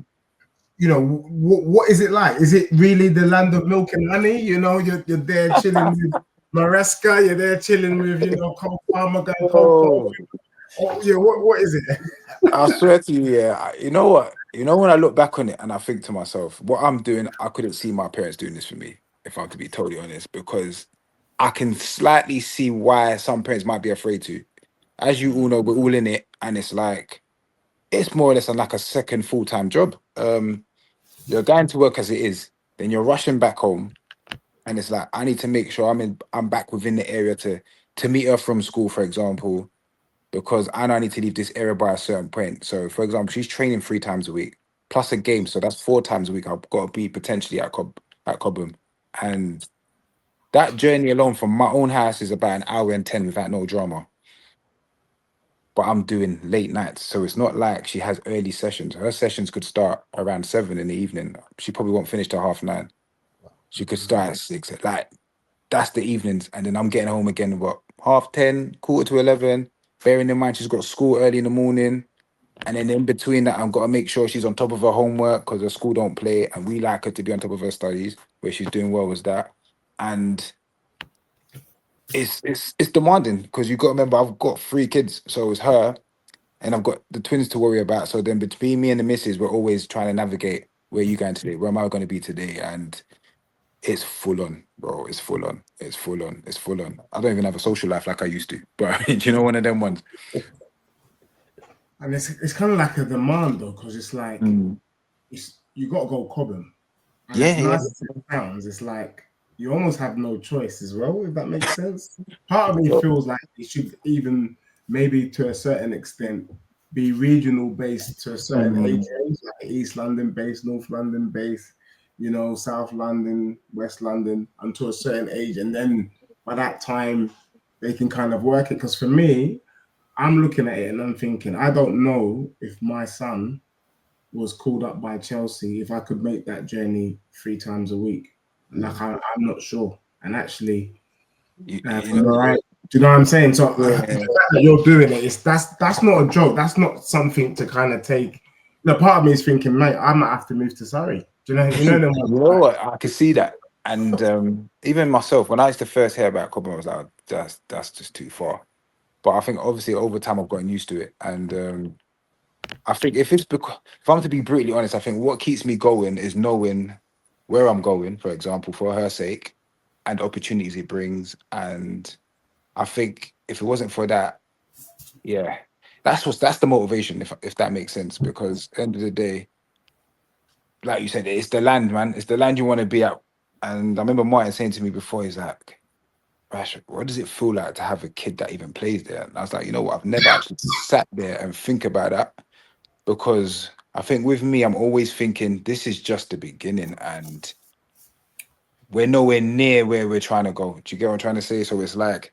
You know, what is it like? Is it really the land of milk and honey? You know, you're there chilling with Maresca, you're there chilling with, you know, Cole Palmer, going Coco. Oh, yeah, what is it? I swear to you, yeah. You know what? You know, when I look back on it and I think to myself, what I'm doing, I couldn't see my parents doing this for me, if I'm to be totally honest, because I can slightly see why some parents might be afraid to. As you all know, we're all in it, and it's like, it's more or less like a second full-time job. You're going to work as it is, then you're rushing back home, and it's like, I need to make sure I'm back within the area to meet her from school, for example, because I know I need to leave this area by a certain point. So, for example, she's training 3 times a week plus a game, so that's 4 times a week. I've got to be potentially at Cobham, and that journey alone from my own house is about 1 hour and 10 without no drama. But I'm doing late nights, so it's not like she has early sessions. Her sessions could start around 7 in the evening. She probably won't finish till 9:30. She could start at 6. Like, that's the evenings, and then I'm getting home again, what, 10:30, 10:45. Bearing in mind she's got school early in the morning, and then in between that, I've got to make sure she's on top of her homework, because her school don't play, and we like her to be on top of her studies, where she's doing well with that. And it's demanding, because you've got to remember, I've got 3 kids, so it's her, and I've got the twins to worry about. So then between me and the missus, we're always trying to navigate, where are you going today? Where am I going to be today? And it's full on, bro. It's full on. It's full on. It's full on. I don't even have a social life like I used to, but you know, one of them ones. And it's kind of like a demand though, because it's like you got to go Cobham. And as nice as it sounds, it's like you almost have no choice as well, if that makes sense. Part of me feels like it should even maybe to a certain extent be regional based to a certain age range, like East London based, North London based, South London, West London, until a certain age. And then by that time, they can kind of work it. Because for me, I'm looking at it and I'm thinking, I don't know if my son was called up by Chelsea, if I could make that journey 3 times a week. Like, I'm not sure. And actually, You from know, right, do you know what I'm saying? So the yeah. fact that you're doing it is that's not a joke. That's not something to kind of take. Part of me is thinking, mate, I might have to move to Surrey. Do you know? You know them You ones know like, what? I can see that. And even myself, when I used to first hear about Cobham, I was like, that's just too far. But I think obviously over time I've gotten used to it. And I think if I'm to be brutally honest, I think what keeps me going is knowing where I'm going, for example, for her sake, and opportunities it brings. And I think if it wasn't for that, yeah, that's the motivation, if that makes sense. Because at the end of the day, like you said, it's the land, man. It's the land you want to be at. And I remember Martin saying to me before, he's like, Rash, what does it feel like to have a kid that even plays there? And I was like, you know what? I've never actually sat there and think about that, because I think with me, I'm always thinking this is just the beginning and we're nowhere near where we're trying to go. Do you get what I'm trying to say? So it's like,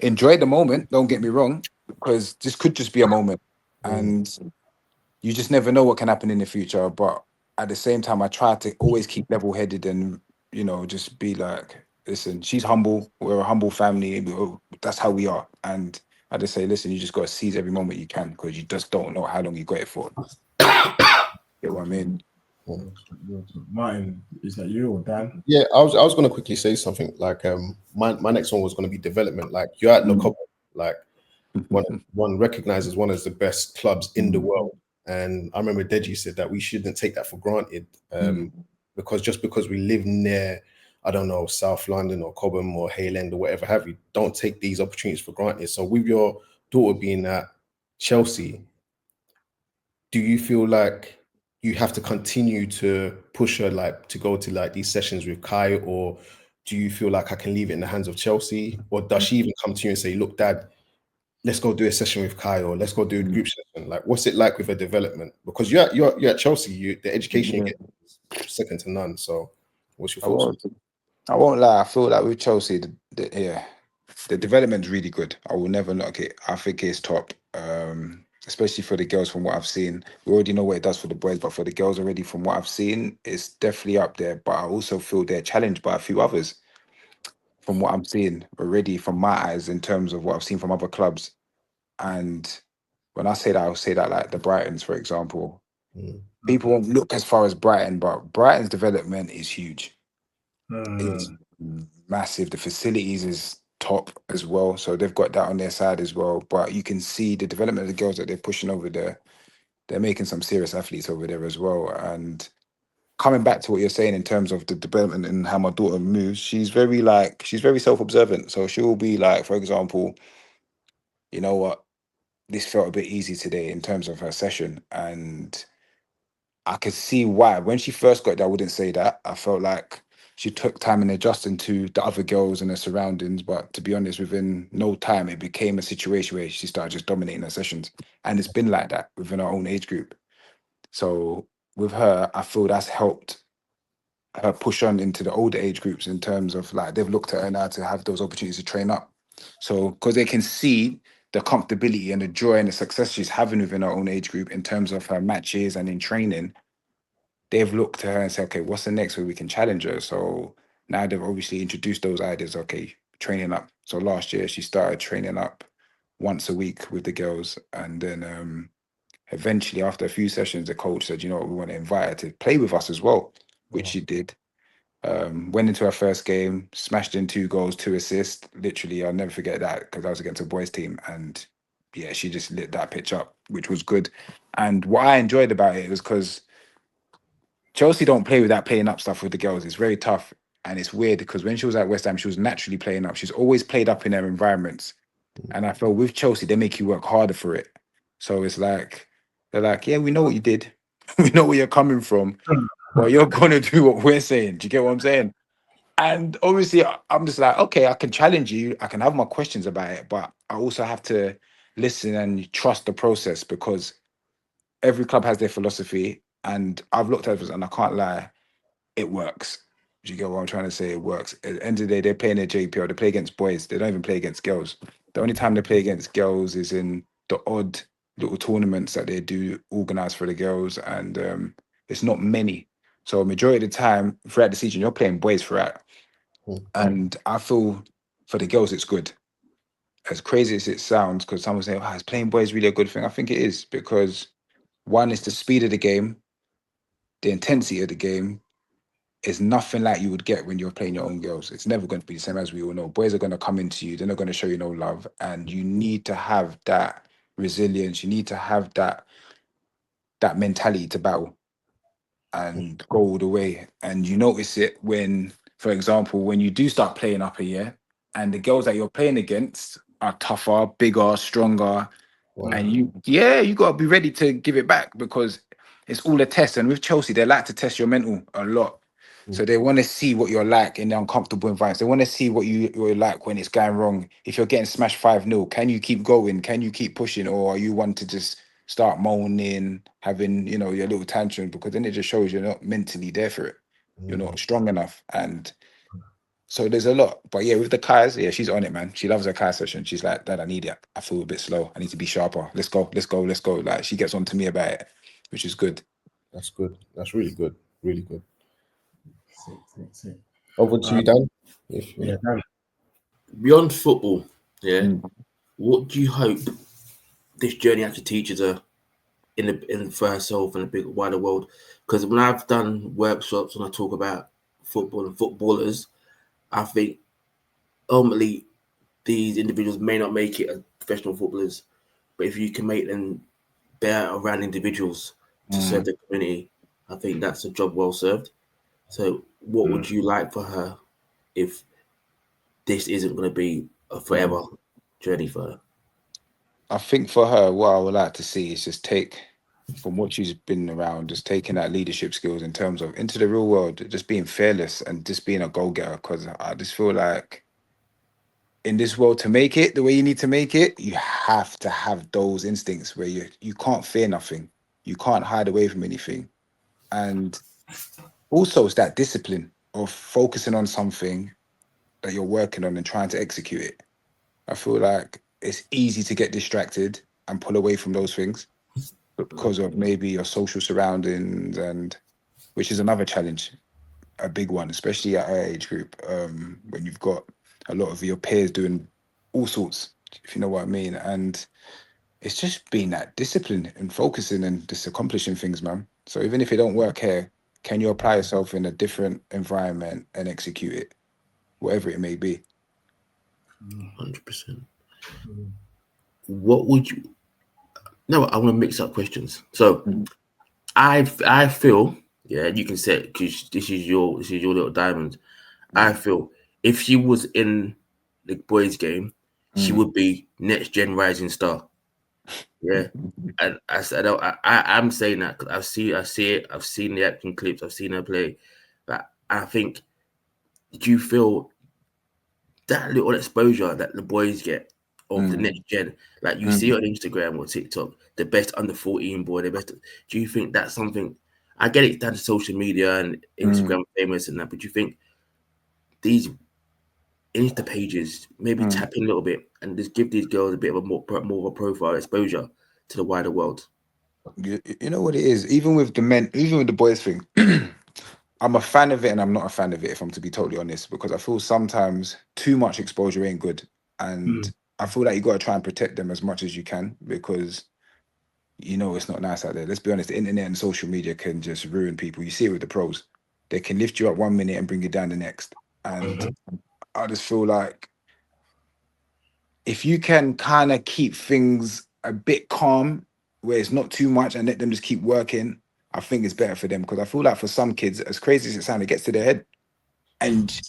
enjoy the moment. Don't get me wrong, because this could just be a moment. And you just never know what can happen in the future. But at the same time, I try to always keep level headed and, just be like, listen, she's humble. We're a humble family. That's how we are. And I just say, listen, you just got to seize every moment you can, because you just don't know how long you got it for. Get what I mean? Martin, is that you or Dan? Yeah, I was going to quickly say something. Like, my next one was going to be development. Like, you're at the Cobham, like one recognized as one of the best clubs in the world. And I remember Deji said that we shouldn't take that for granted, because just because we live near, I don't know, South London or Cobham or Hayland or whatever have you, don't take these opportunities for granted. So with your daughter being at Chelsea, do you feel like you have to continue to push her, like to go to like these sessions with Kai, or do you feel like I can leave it in the hands of Chelsea? Or does she even come to you and say, look, Dad, let's go do a session with Kai, or let's go do a group session? Like, what's it like with her development? Because you're at Chelsea, the education you get is second to none. So what's your I thoughts? won't, I won't lie. I feel like with Chelsea, the development's really good. I will never knock it. I think it's top. Especially for the girls, from what I've seen. We already know what it does for the boys, but for the girls already, from what I've seen, it's definitely up there. But I also feel they're challenged by a few others, from what I'm seeing already from my eyes, in terms of what I've seen from other clubs. And when I say that, I'll say that like the Brightons, for example. People won't look as far as Brighton, but Brighton's development is huge. It's massive. The facilities is top as well. So they've got that on their side as well. But you can see the development of the girls that they're pushing over there. They're making some serious athletes over there as well. And coming back to what you're saying in terms of the development and how my daughter moves, she's very self-observant. So she'll be like, for example, you know what, this felt a bit easy today in terms of her session. And I could see why. When she first got there, I wouldn't say that. I felt like she took time in adjusting to the other girls and her surroundings. But to be honest, within no time, it became a situation where she started just dominating her sessions. And it's been like that within our own age group. So with her, I feel that's helped her push on into the older age groups, in terms of like they've looked at her now to have those opportunities to train up. So because they can see the comfortability and the joy and the success she's having within her own age group in terms of her matches and in training, they've looked to her and said, okay, what's the next way we can challenge her? So now they've obviously introduced those ideas. Okay, training up. So last year she started training up once a week with the girls, and then eventually, after a few sessions, the coach said, you know what, we want to invite her to play with us as well, which she did. Went into her first game, smashed in 2 goals, 2 assists. Literally, I'll never forget that, because I was against a boys' team. And yeah, she just lit that pitch up, which was good. And what I enjoyed about it was because Chelsea don't play with that playing up stuff with the girls. It's very tough. And it's weird because when she was at West Ham, she was naturally playing up. She's always played up in their environments. And I felt with Chelsea, they make you work harder for it. So it's like, they're like, yeah, we know what you did. We know where you're coming from. But you're going to do what we're saying. Do you get what I'm saying? And obviously, I'm just like, okay, I can challenge you. I can have my questions about it, but I also have to listen and trust the process because every club has their philosophy. And I've looked at it and I can't lie, it works. Do you get what I'm trying to say? It works. At the end of the day, they're playing their JPL. They play against boys. They don't even play against girls. The only time they play against girls is in the odd little tournaments that they do organize for the girls, and it's not many. So majority of the time throughout the season, you're playing boys throughout. And I feel for the girls, it's good. As crazy as it sounds, because someone say, "Oh, is playing boys really a good thing?" I think it is because one is the speed of the game, the intensity of the game, is nothing like you would get when you're playing your own girls. It's never going to be the same, as we all know. Boys are going to come into you, they're not going to show you no love. And you need to have that resilience. You need to have that mentality to battle and go all the way. And you notice it when, for example, when you do start playing up a year and the girls that you're playing against are tougher, bigger, stronger, and you got to be ready to give it back because it's all a test. And with Chelsea, they like to test your mental a lot. So they want to see what you're like in the uncomfortable environments. They want to see what you're like when it's going wrong. If you're getting smashed 5-0, can you keep going? Can you keep pushing? Or are you one to just start moaning, having, your little tantrum? Because then it just shows you're not mentally there for it. You're not strong enough. And so there's a lot. But yeah, with the Kais, yeah, she's on it, man. She loves her Kai session. She's like, Dad, I need it. I feel a bit slow. I need to be sharper. Let's go, let's go, let's go. Like, she gets on to me about it, which is good. That's good. That's really good. Really good. Sick. Over to you, Dan. Yeah, Dan. Beyond football, yeah. Mm. What do you hope this journey actually teaches her for herself and the big wider world? Because when I've done workshops and I talk about football and footballers, I think ultimately these individuals may not make it as professional footballers, but if you can make them better around individuals to serve the community, I think that's a job well served. So what would you like for her if this isn't going to be a forever journey for her? I think for her, what I would like to see is just take from what she's been around, just taking that leadership skills in terms of into the real world, just being fearless and just being a go-getter. Because I just feel like in this world, to make it the way you need to make it, you have to have those instincts where you can't fear nothing, you can't hide away from anything, and also it's that discipline of focusing on something that you're working on and trying to execute it. I feel like it's easy to get distracted and pull away from those things because of maybe your social surroundings, and which is another challenge, a big one, especially at our age group, when you've got a lot of your peers doing all sorts, if you know what I mean. And it's just being that discipline and focusing and just accomplishing things, man. So even if it don't work here, can you apply yourself in a different environment and execute it, whatever it may be? 100%. What would you? No, I want to mix up questions. So I feel, yeah, you can say because this is your little diamond. I feel if she was in the boys' game, she would be next gen rising star. Yeah, and I'm saying that because I see it. I've seen the action clips. I've seen her play. But I think, do you feel that little exposure that the boys get of the next gen, like you see on Instagram or TikTok, the best under 14 boy, the best. Do you think that's something? I get it down to social media and Instagram famous and that, but do you think these Insta pages maybe tap in a little bit and just give these girls a bit of a more of a profile exposure to the wider world? You know what it is? Even with the men, even with the boys thing, I'm a fan of it and I'm not a fan of it, if I'm to be totally honest, because I feel sometimes too much exposure ain't good. And I feel like you got to try and protect them as much as you can because it's not nice out there. Let's be honest, the internet and social media can just ruin people. You see it with the pros. They can lift you up 1 minute and bring you down the next. And I just feel like if you can kind of keep things a bit calm, where it's not too much, and let them just keep working, I think it's better for them. Because I feel like for some kids, as crazy as it sounds, it gets to their head. And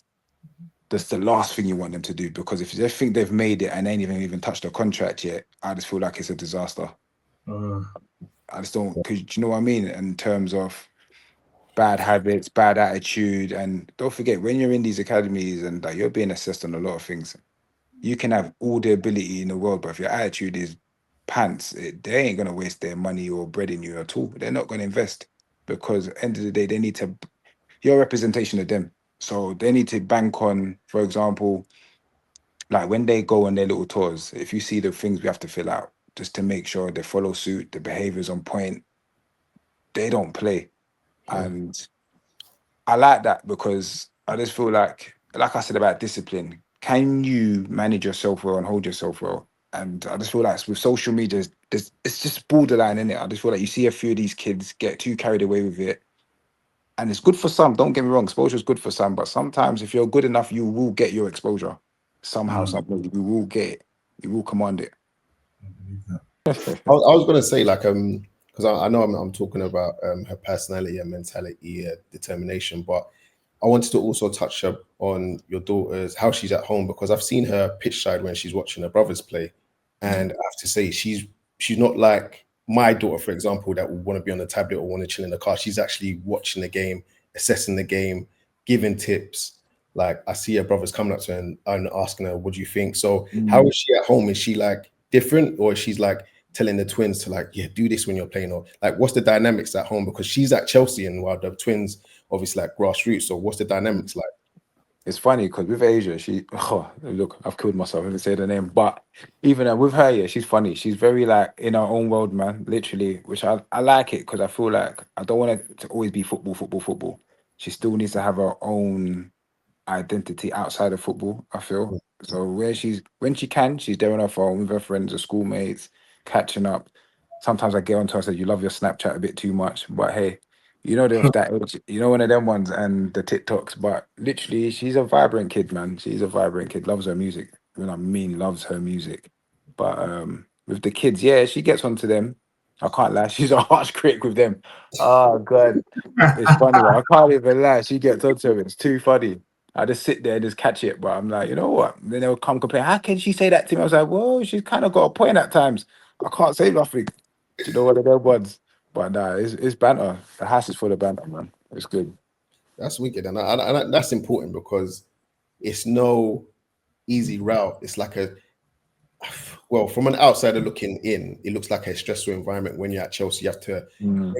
that's the last thing you want them to do. Because if they think they've made it and they ain't even touched the contract yet, I just feel like it's a disaster. I just don't, because you know what I mean? In terms of bad habits, bad attitude. And don't forget, when you're in these academies and like you're being assessed on a lot of things, you can have all the ability in the world, but if your attitude is pants, they ain't gonna waste their money or bread in you at all. They're not gonna invest because at the end of the day, they need to. You're a representation of them, so they need to bank on, for example, like when they go on their little tours. If you see the things we have to fill out, just to make sure they follow suit, the behavior's on point, they don't play. And I like that because I just feel like I said about discipline, can you manage yourself well and hold yourself well? And I just feel like with social media, it's just borderline, in it. I just feel like you see a few of these kids get too carried away with it. And it's good for some, don't get me wrong, exposure is good for some, but sometimes if you're good enough, you will get your exposure. Somehow, something you will get it. You will command it. I was gonna say like because I know I'm talking about her personality and mentality, determination, but I wanted to also touch up on your daughter's how she's at home, because I've seen her pitch side when she's watching her brothers play, and I have to say she's not like my daughter, for example, that would want to be on the tablet or want to chill in the car. She's actually watching the game, assessing the game, giving tips. Like I see her brothers coming up to her and asking her, "What do you think?" So how is she at home? Is she like different, or she's like telling the twins to like, yeah, do this when you're playing, or like what's the dynamics at home? Because she's at Chelsea and while the twins obviously like grassroots. So what's the dynamics like? It's funny because with Asia, look, I've killed myself. I haven't said her name, but even with her, yeah, she's funny. She's very like in her own world, man, literally, which I like it because I feel like I don't want it to always be football, football, football. She still needs to have her own identity outside of football, I feel. So when she can, she's there on her phone with her friends or schoolmates, catching up. Sometimes I get onto her and say, "You love your Snapchat a bit too much," but hey, you know there's that age, one of them ones and the TikToks. But literally, she's a vibrant kid, man. She's a vibrant kid, loves her music. When I mean loves her music. But with the kids, yeah, she gets onto them. I can't lie, she's a harsh critic with them. Oh god. It's funny. I can't even lie. She gets onto it. It's too funny. I just sit there and just catch it. But I'm like, you know what? Then they'll come complain. How can she say that to me? I was like, well, she's kind of got a point at times. I can't say nothing. Do you know what the ones? But nah, it's banter. The house is full of banter, man. It's good. That's wicked, and that's important because it's no easy route. It's like well, from an outsider looking in, it looks like a stressful environment when you're at Chelsea. You have to, in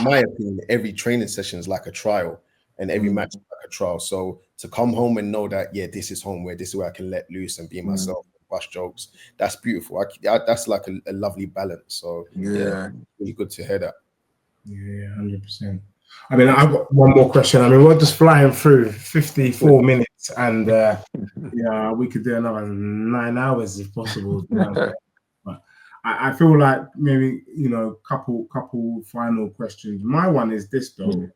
my opinion, every training session is like a trial, and every match is like a trial. So to come home and know that, yeah, this is home, where this is where I can let loose and be myself, bust jokes. That's beautiful. That's like a lovely balance. So yeah, really good to hear that. Yeah, 100%. I mean, I've got one more question. I mean, we're just flying through 54 minutes, and we could do another 9 hours if possible. But I feel like maybe couple final questions. My one is this though.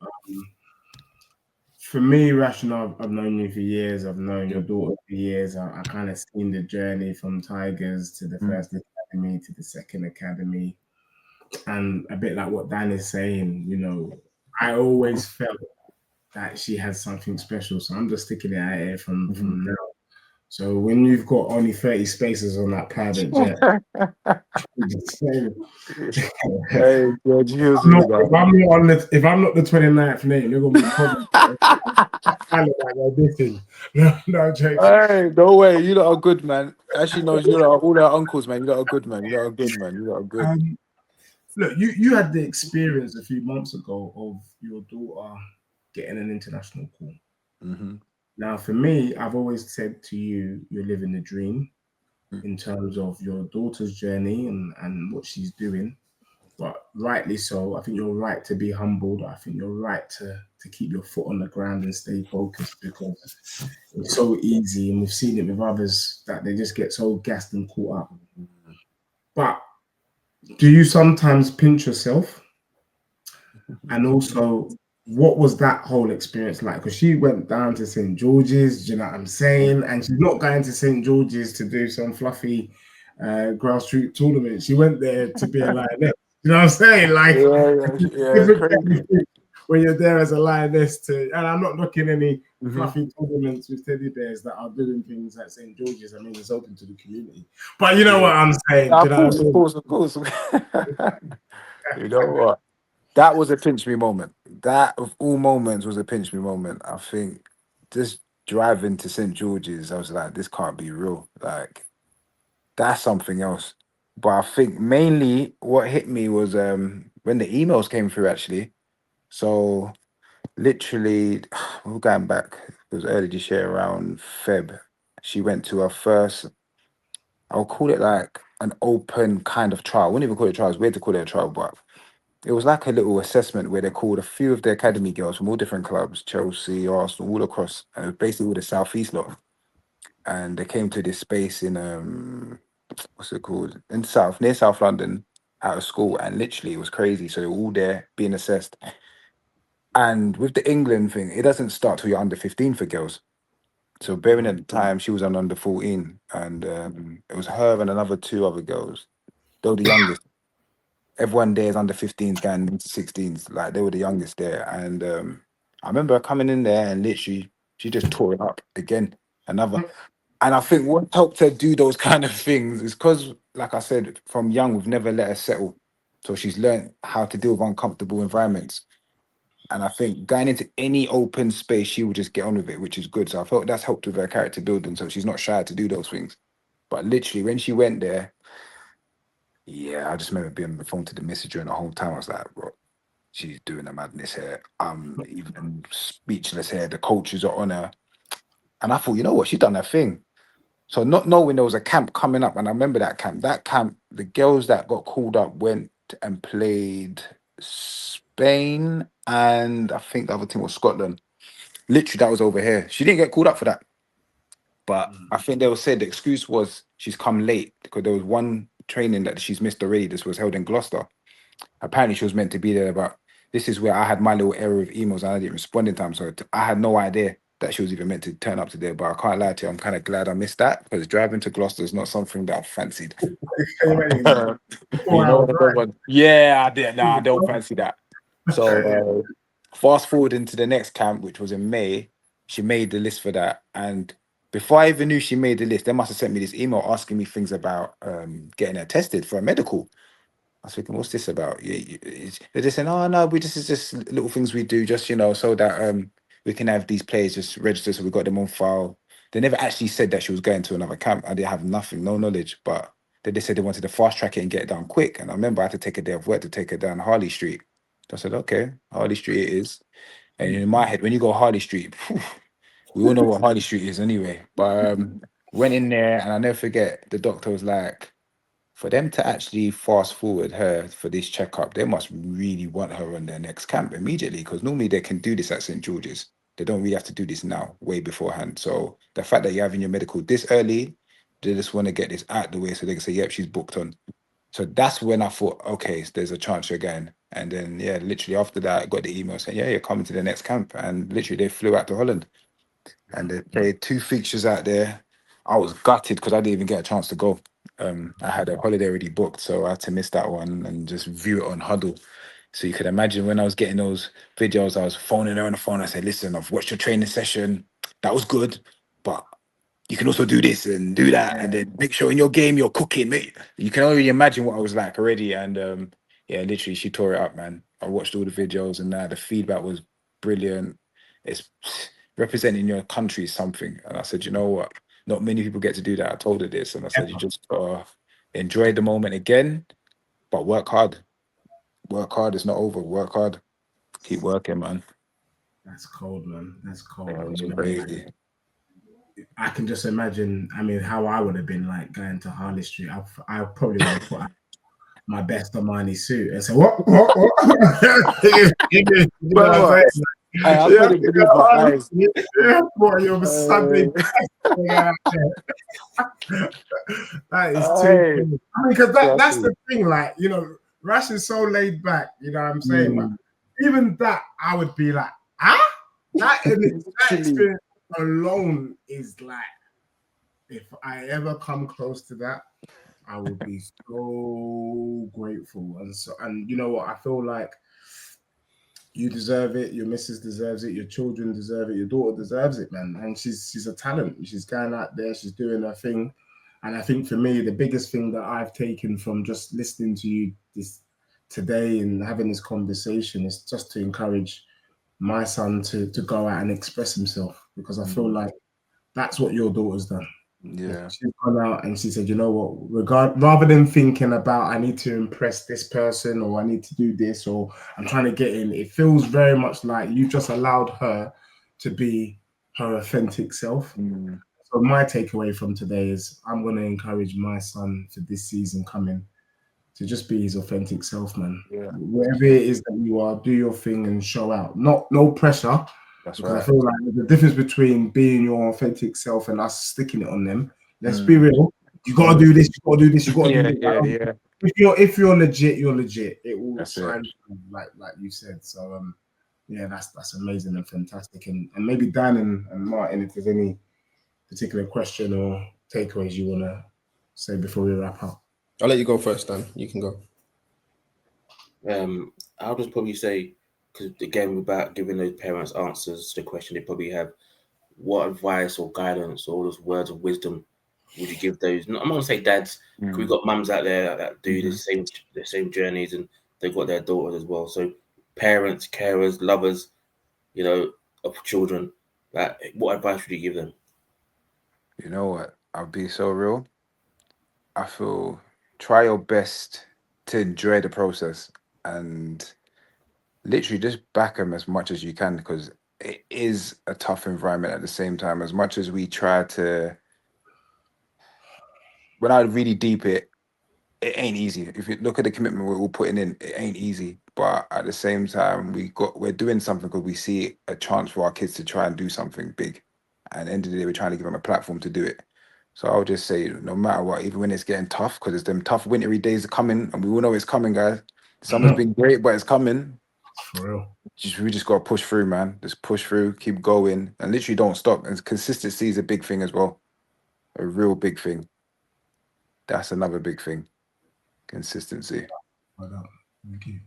For me, Rational, I've known you for years. I've known your daughter for years. I kind of seen the journey from Tigers to the first academy to the second academy. And a bit like what Dan is saying, I always felt that she has something special. So I'm just sticking it out here from now. So when you've got only 30 spaces on that private jet, if I'm not the 29th name, you're gonna be probably I look like they're dissing. No joking. Hey, no way. You lot are good, man. Actually, no, you lot are all our uncles, man. You lot are good, man. You lot are good, man. You lot are good. Look, you had the experience a few months ago of your daughter getting an international call. Now, for me, I've always said to you, you're living the dream in terms of your daughter's journey and what she's doing. But rightly so, I think you're right to be humbled. I think you're right to keep your foot on the ground and stay focused, because it's so easy, and we've seen it with others, that they just get so gassed and caught up. But do you sometimes pinch yourself? And also, what was that whole experience like? Because she went down to St. George's, do you know what I'm saying? And she's not going to St. George's to do some fluffy grassroots tournament. She went there to be a lioness. You know what I'm saying? Like, different when you're there as a lioness and I'm not looking any fluffy tournaments with teddy bears that are doing things at St. George's. I mean, it's open to the community. But you know what I'm saying? Of course. You know what? That was a pinch me moment. That of all moments was a pinch me moment. I think just driving to St. George's, I was like, this can't be real. Like, that's something else. But I think mainly what hit me was when the emails came through actually. So literally, we're going back, it was early this year around Feb. She went to her first, I'll call it like an open kind of trial. I wouldn't even call it a trial, it's weird to call it a trial, but it was like a little assessment where they called a few of the academy girls from all different clubs, Chelsea, Arsenal, all across, and it was basically all the Southeast lot. And they came to this space in what's it called? In South, near South London, out of school, and literally it was crazy. So they were all there being assessed. And with the England thing, it doesn't start till you're under 15 for girls. So bearing at the time she was on under 14, and it was her and another two other girls. They were the youngest. Everyone there is under 15s going into 16s. Like they were the youngest there. And I remember her coming in there and literally she just tore it up again. Another. And I think what helped her do those kind of things is because, like I said, from young, we've never let her settle. So she's learned how to deal with uncomfortable environments. And I think going into any open space, she will just get on with it, which is good. So I felt that's helped with her character building. So she's not shy to do those things. But literally, when she went there, yeah, I just remember being on the phone to the missus during the whole time. I was like, bro, she's doing a madness here. I'm even speechless here. The coaches are on her. And I thought, you know what? She's done her thing. So not knowing there was a camp coming up, and I remember that camp. That camp, the girls that got called up went and played Spain, and I think the other team was Scotland. Literally, that was over here. She didn't get called up for that, but I think they were said the excuse was she's come late because there was one training that she's missed already. This was held in Gloucester. Apparently, she was meant to be there, but this is where I had my little error of emails and I didn't respond in time. So I had no idea that she was even meant to turn up today. But I can't lie to you, I'm kind of glad I missed that because driving to Gloucester is not something that I fancied. You know what I don't want? Yeah, I did. Nah, I don't fancy that. So fast forward into the next camp, which was in May, she made the list for that. And before I even knew she made the list, they must have sent me this email asking me things about getting her tested for a medical. I was thinking, what's this about? They're just saying, oh no, this is just little things we do, just so that we can have these players just registered, so we got them on file. They never actually said that she was going to another camp. I didn't have nothing, no knowledge, but they said they wanted to fast track it and get it done quick. And I remember I had to take a day of work to take her down Harley Street. So I said, okay, Harley Street it is. And in my head, when you go Harley Street, we all know what Harley Street is anyway. But went in there and I never forget, the doctor was like, for them to actually fast forward her for this checkup, they must really want her on their next camp immediately because normally they can do this at St. George's. They don't really have to do this now, way beforehand. So the fact that you're having your medical this early, they just want to get this out the way so they can say, yep, she's booked on. So that's when I thought, okay, there's a chance again. And then, yeah, literally after that, I got the email saying, yeah, you're coming to the next camp. And literally they flew out to Holland and they played 2 fixtures out there. I was gutted because I didn't even get a chance to go. I had a holiday already booked, so I had to miss that one and just view it on Huddle. So you could imagine when I was getting those videos, I was phoning her on the phone. I said, listen, I've watched your training session. That was good, but you can also do this and do that. And then make sure in your game you're cooking. You can already imagine what I was like already. And yeah, literally, she tore it up, man. I watched all the videos and the feedback was brilliant. It's representing your country is something. And I said, you know what? Not many people get to do that. I told her this, and I said, you just enjoy the moment again, but work hard. Work hard. It's not over. Work hard. Keep working, man. That's cold, man. That's cold. Yeah, it's You know, crazy. I can just imagine. I mean, how I would have been like going to Harley Street. I probably would have put my best Armani suit and said, "What? You know what I'm saying? I couldn't believe my eyes. Boy, you're Sunday. That is too cool. I mean, because that's the thing, like, Rash is so laid back, you know what I'm saying? But even that, I would be like, that experience alone is like, if I ever come close to that, I would be so grateful. And you know what? I feel like you deserve it. Your missus deserves it. Your children deserve it. Your daughter deserves it, man. And she's a talent. She's going out there. She's doing her thing. And I think for me, the biggest thing that I've taken from just listening to you today and having this conversation is just to encourage my son to go out and express himself, because I feel like that's what your daughter's done. Yeah. She's gone out and she said, you know what, rather than thinking about I need to impress this person or I need to do this or I'm trying to get in, it feels very much like you just allowed her to be her authentic self. So my takeaway from today is I'm going to encourage my son for this season coming to just be his authentic self, man. Yeah. Wherever it is that you are, do your thing and show out. No pressure. That's Because right. I feel like there's a difference between being your authentic self and us sticking it on them. Let's be real. You gotta do this, you gotta do this, you gotta do this. Yeah. If you're legit, you're legit. It will That's shine through, like you said. So yeah, that's amazing and fantastic. And maybe Dan and Martin, if there's any particular question or takeaways you wanna say before we wrap up. I'll let you go first, Dan. You can go. I'll just probably say, because again, about giving those parents answers to the question they probably have, what advice or guidance or those words of wisdom would you give those? I'm not gonna say dads, because we've got mums out there that do the same journeys, and they've got their daughters as well. So parents, carers, lovers, you know, of children, what advice would you give them? You know what? I'll be so real. I feel try your best to enjoy the process and literally just back them as much as you can, because it is a tough environment at the same time. As much as we try to, when I really deep it ain't easy. If you look at the commitment we're all putting in, it ain't easy. But at the same time, we're doing something because we see a chance for our kids to try and do something big. And at the end of the day, we're trying to give them a platform to do it. So I'll just say, no matter what, even when it's getting tough, because it's them tough wintry days are coming, and we all know it's coming, guys. Summer's been great, but it's coming. For real. We just gotta push through, man. Just push through, keep going, and literally don't stop. And consistency is a big thing as well. A real big thing. That's another big thing. Consistency. Thank you.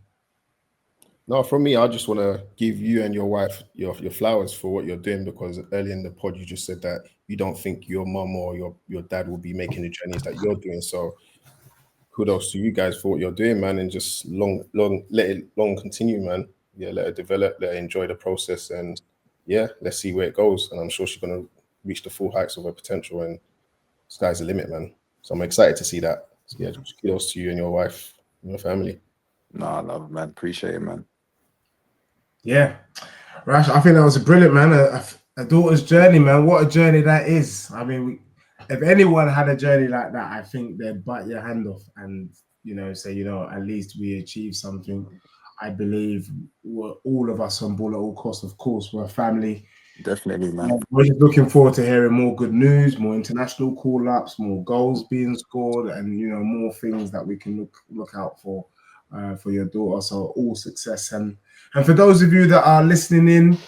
No, from me, I just want to give you and your wife your flowers for what you're doing, because earlier in the pod you just said that you don't think your mum or your dad will be making the journeys that you're doing. So kudos to you guys for what you're doing, man, and just let it continue, man. Yeah, let it develop, let her enjoy the process, and yeah, let's see where it goes. And I'm sure she's gonna reach the full heights of her potential, and sky's the limit, man. So I'm excited to see that. So yeah, just kudos to you and your wife and your family. No, I love it, man. Appreciate it, man. Yeah, Rash, I think that was a brilliant, man. A daughter's journey, man. What a journey that is. I mean, if anyone had a journey like that, I think they'd bite your hand off and, say, at least we achieved something. I believe all of us on BallAtAllCost, of course, we're a family. Definitely, man. We're just looking forward to hearing more good news, more international call-ups, more goals being scored, and more things that we can look out for your daughter. So all success, and for those of you that are listening in,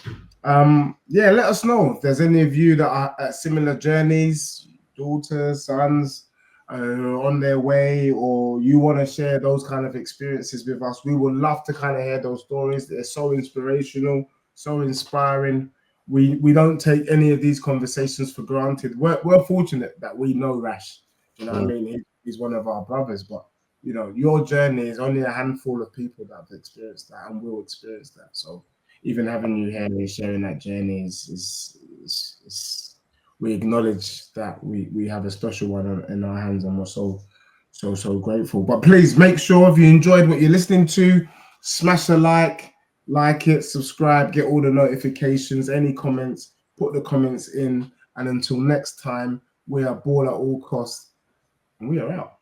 let us know if there's any of you that are at similar journeys, daughters, sons, on their way, or you want to share those kind of experiences with us. We would love to kind of hear those stories. They're so inspirational, so inspiring. We don't take any of these conversations for granted. We're fortunate that we know Rash. You know what I mean? He's one of our brothers, but your journey is only a handful of people that have experienced that and will experience that. So even having you here and sharing that journey is we acknowledge that we have a special one in our hands, and we're so grateful. But please make sure if you enjoyed what you're listening to, smash a like it, subscribe, get all the notifications, any comments, put the comments in. And until next time, we are BallAtAllCost, and we are out.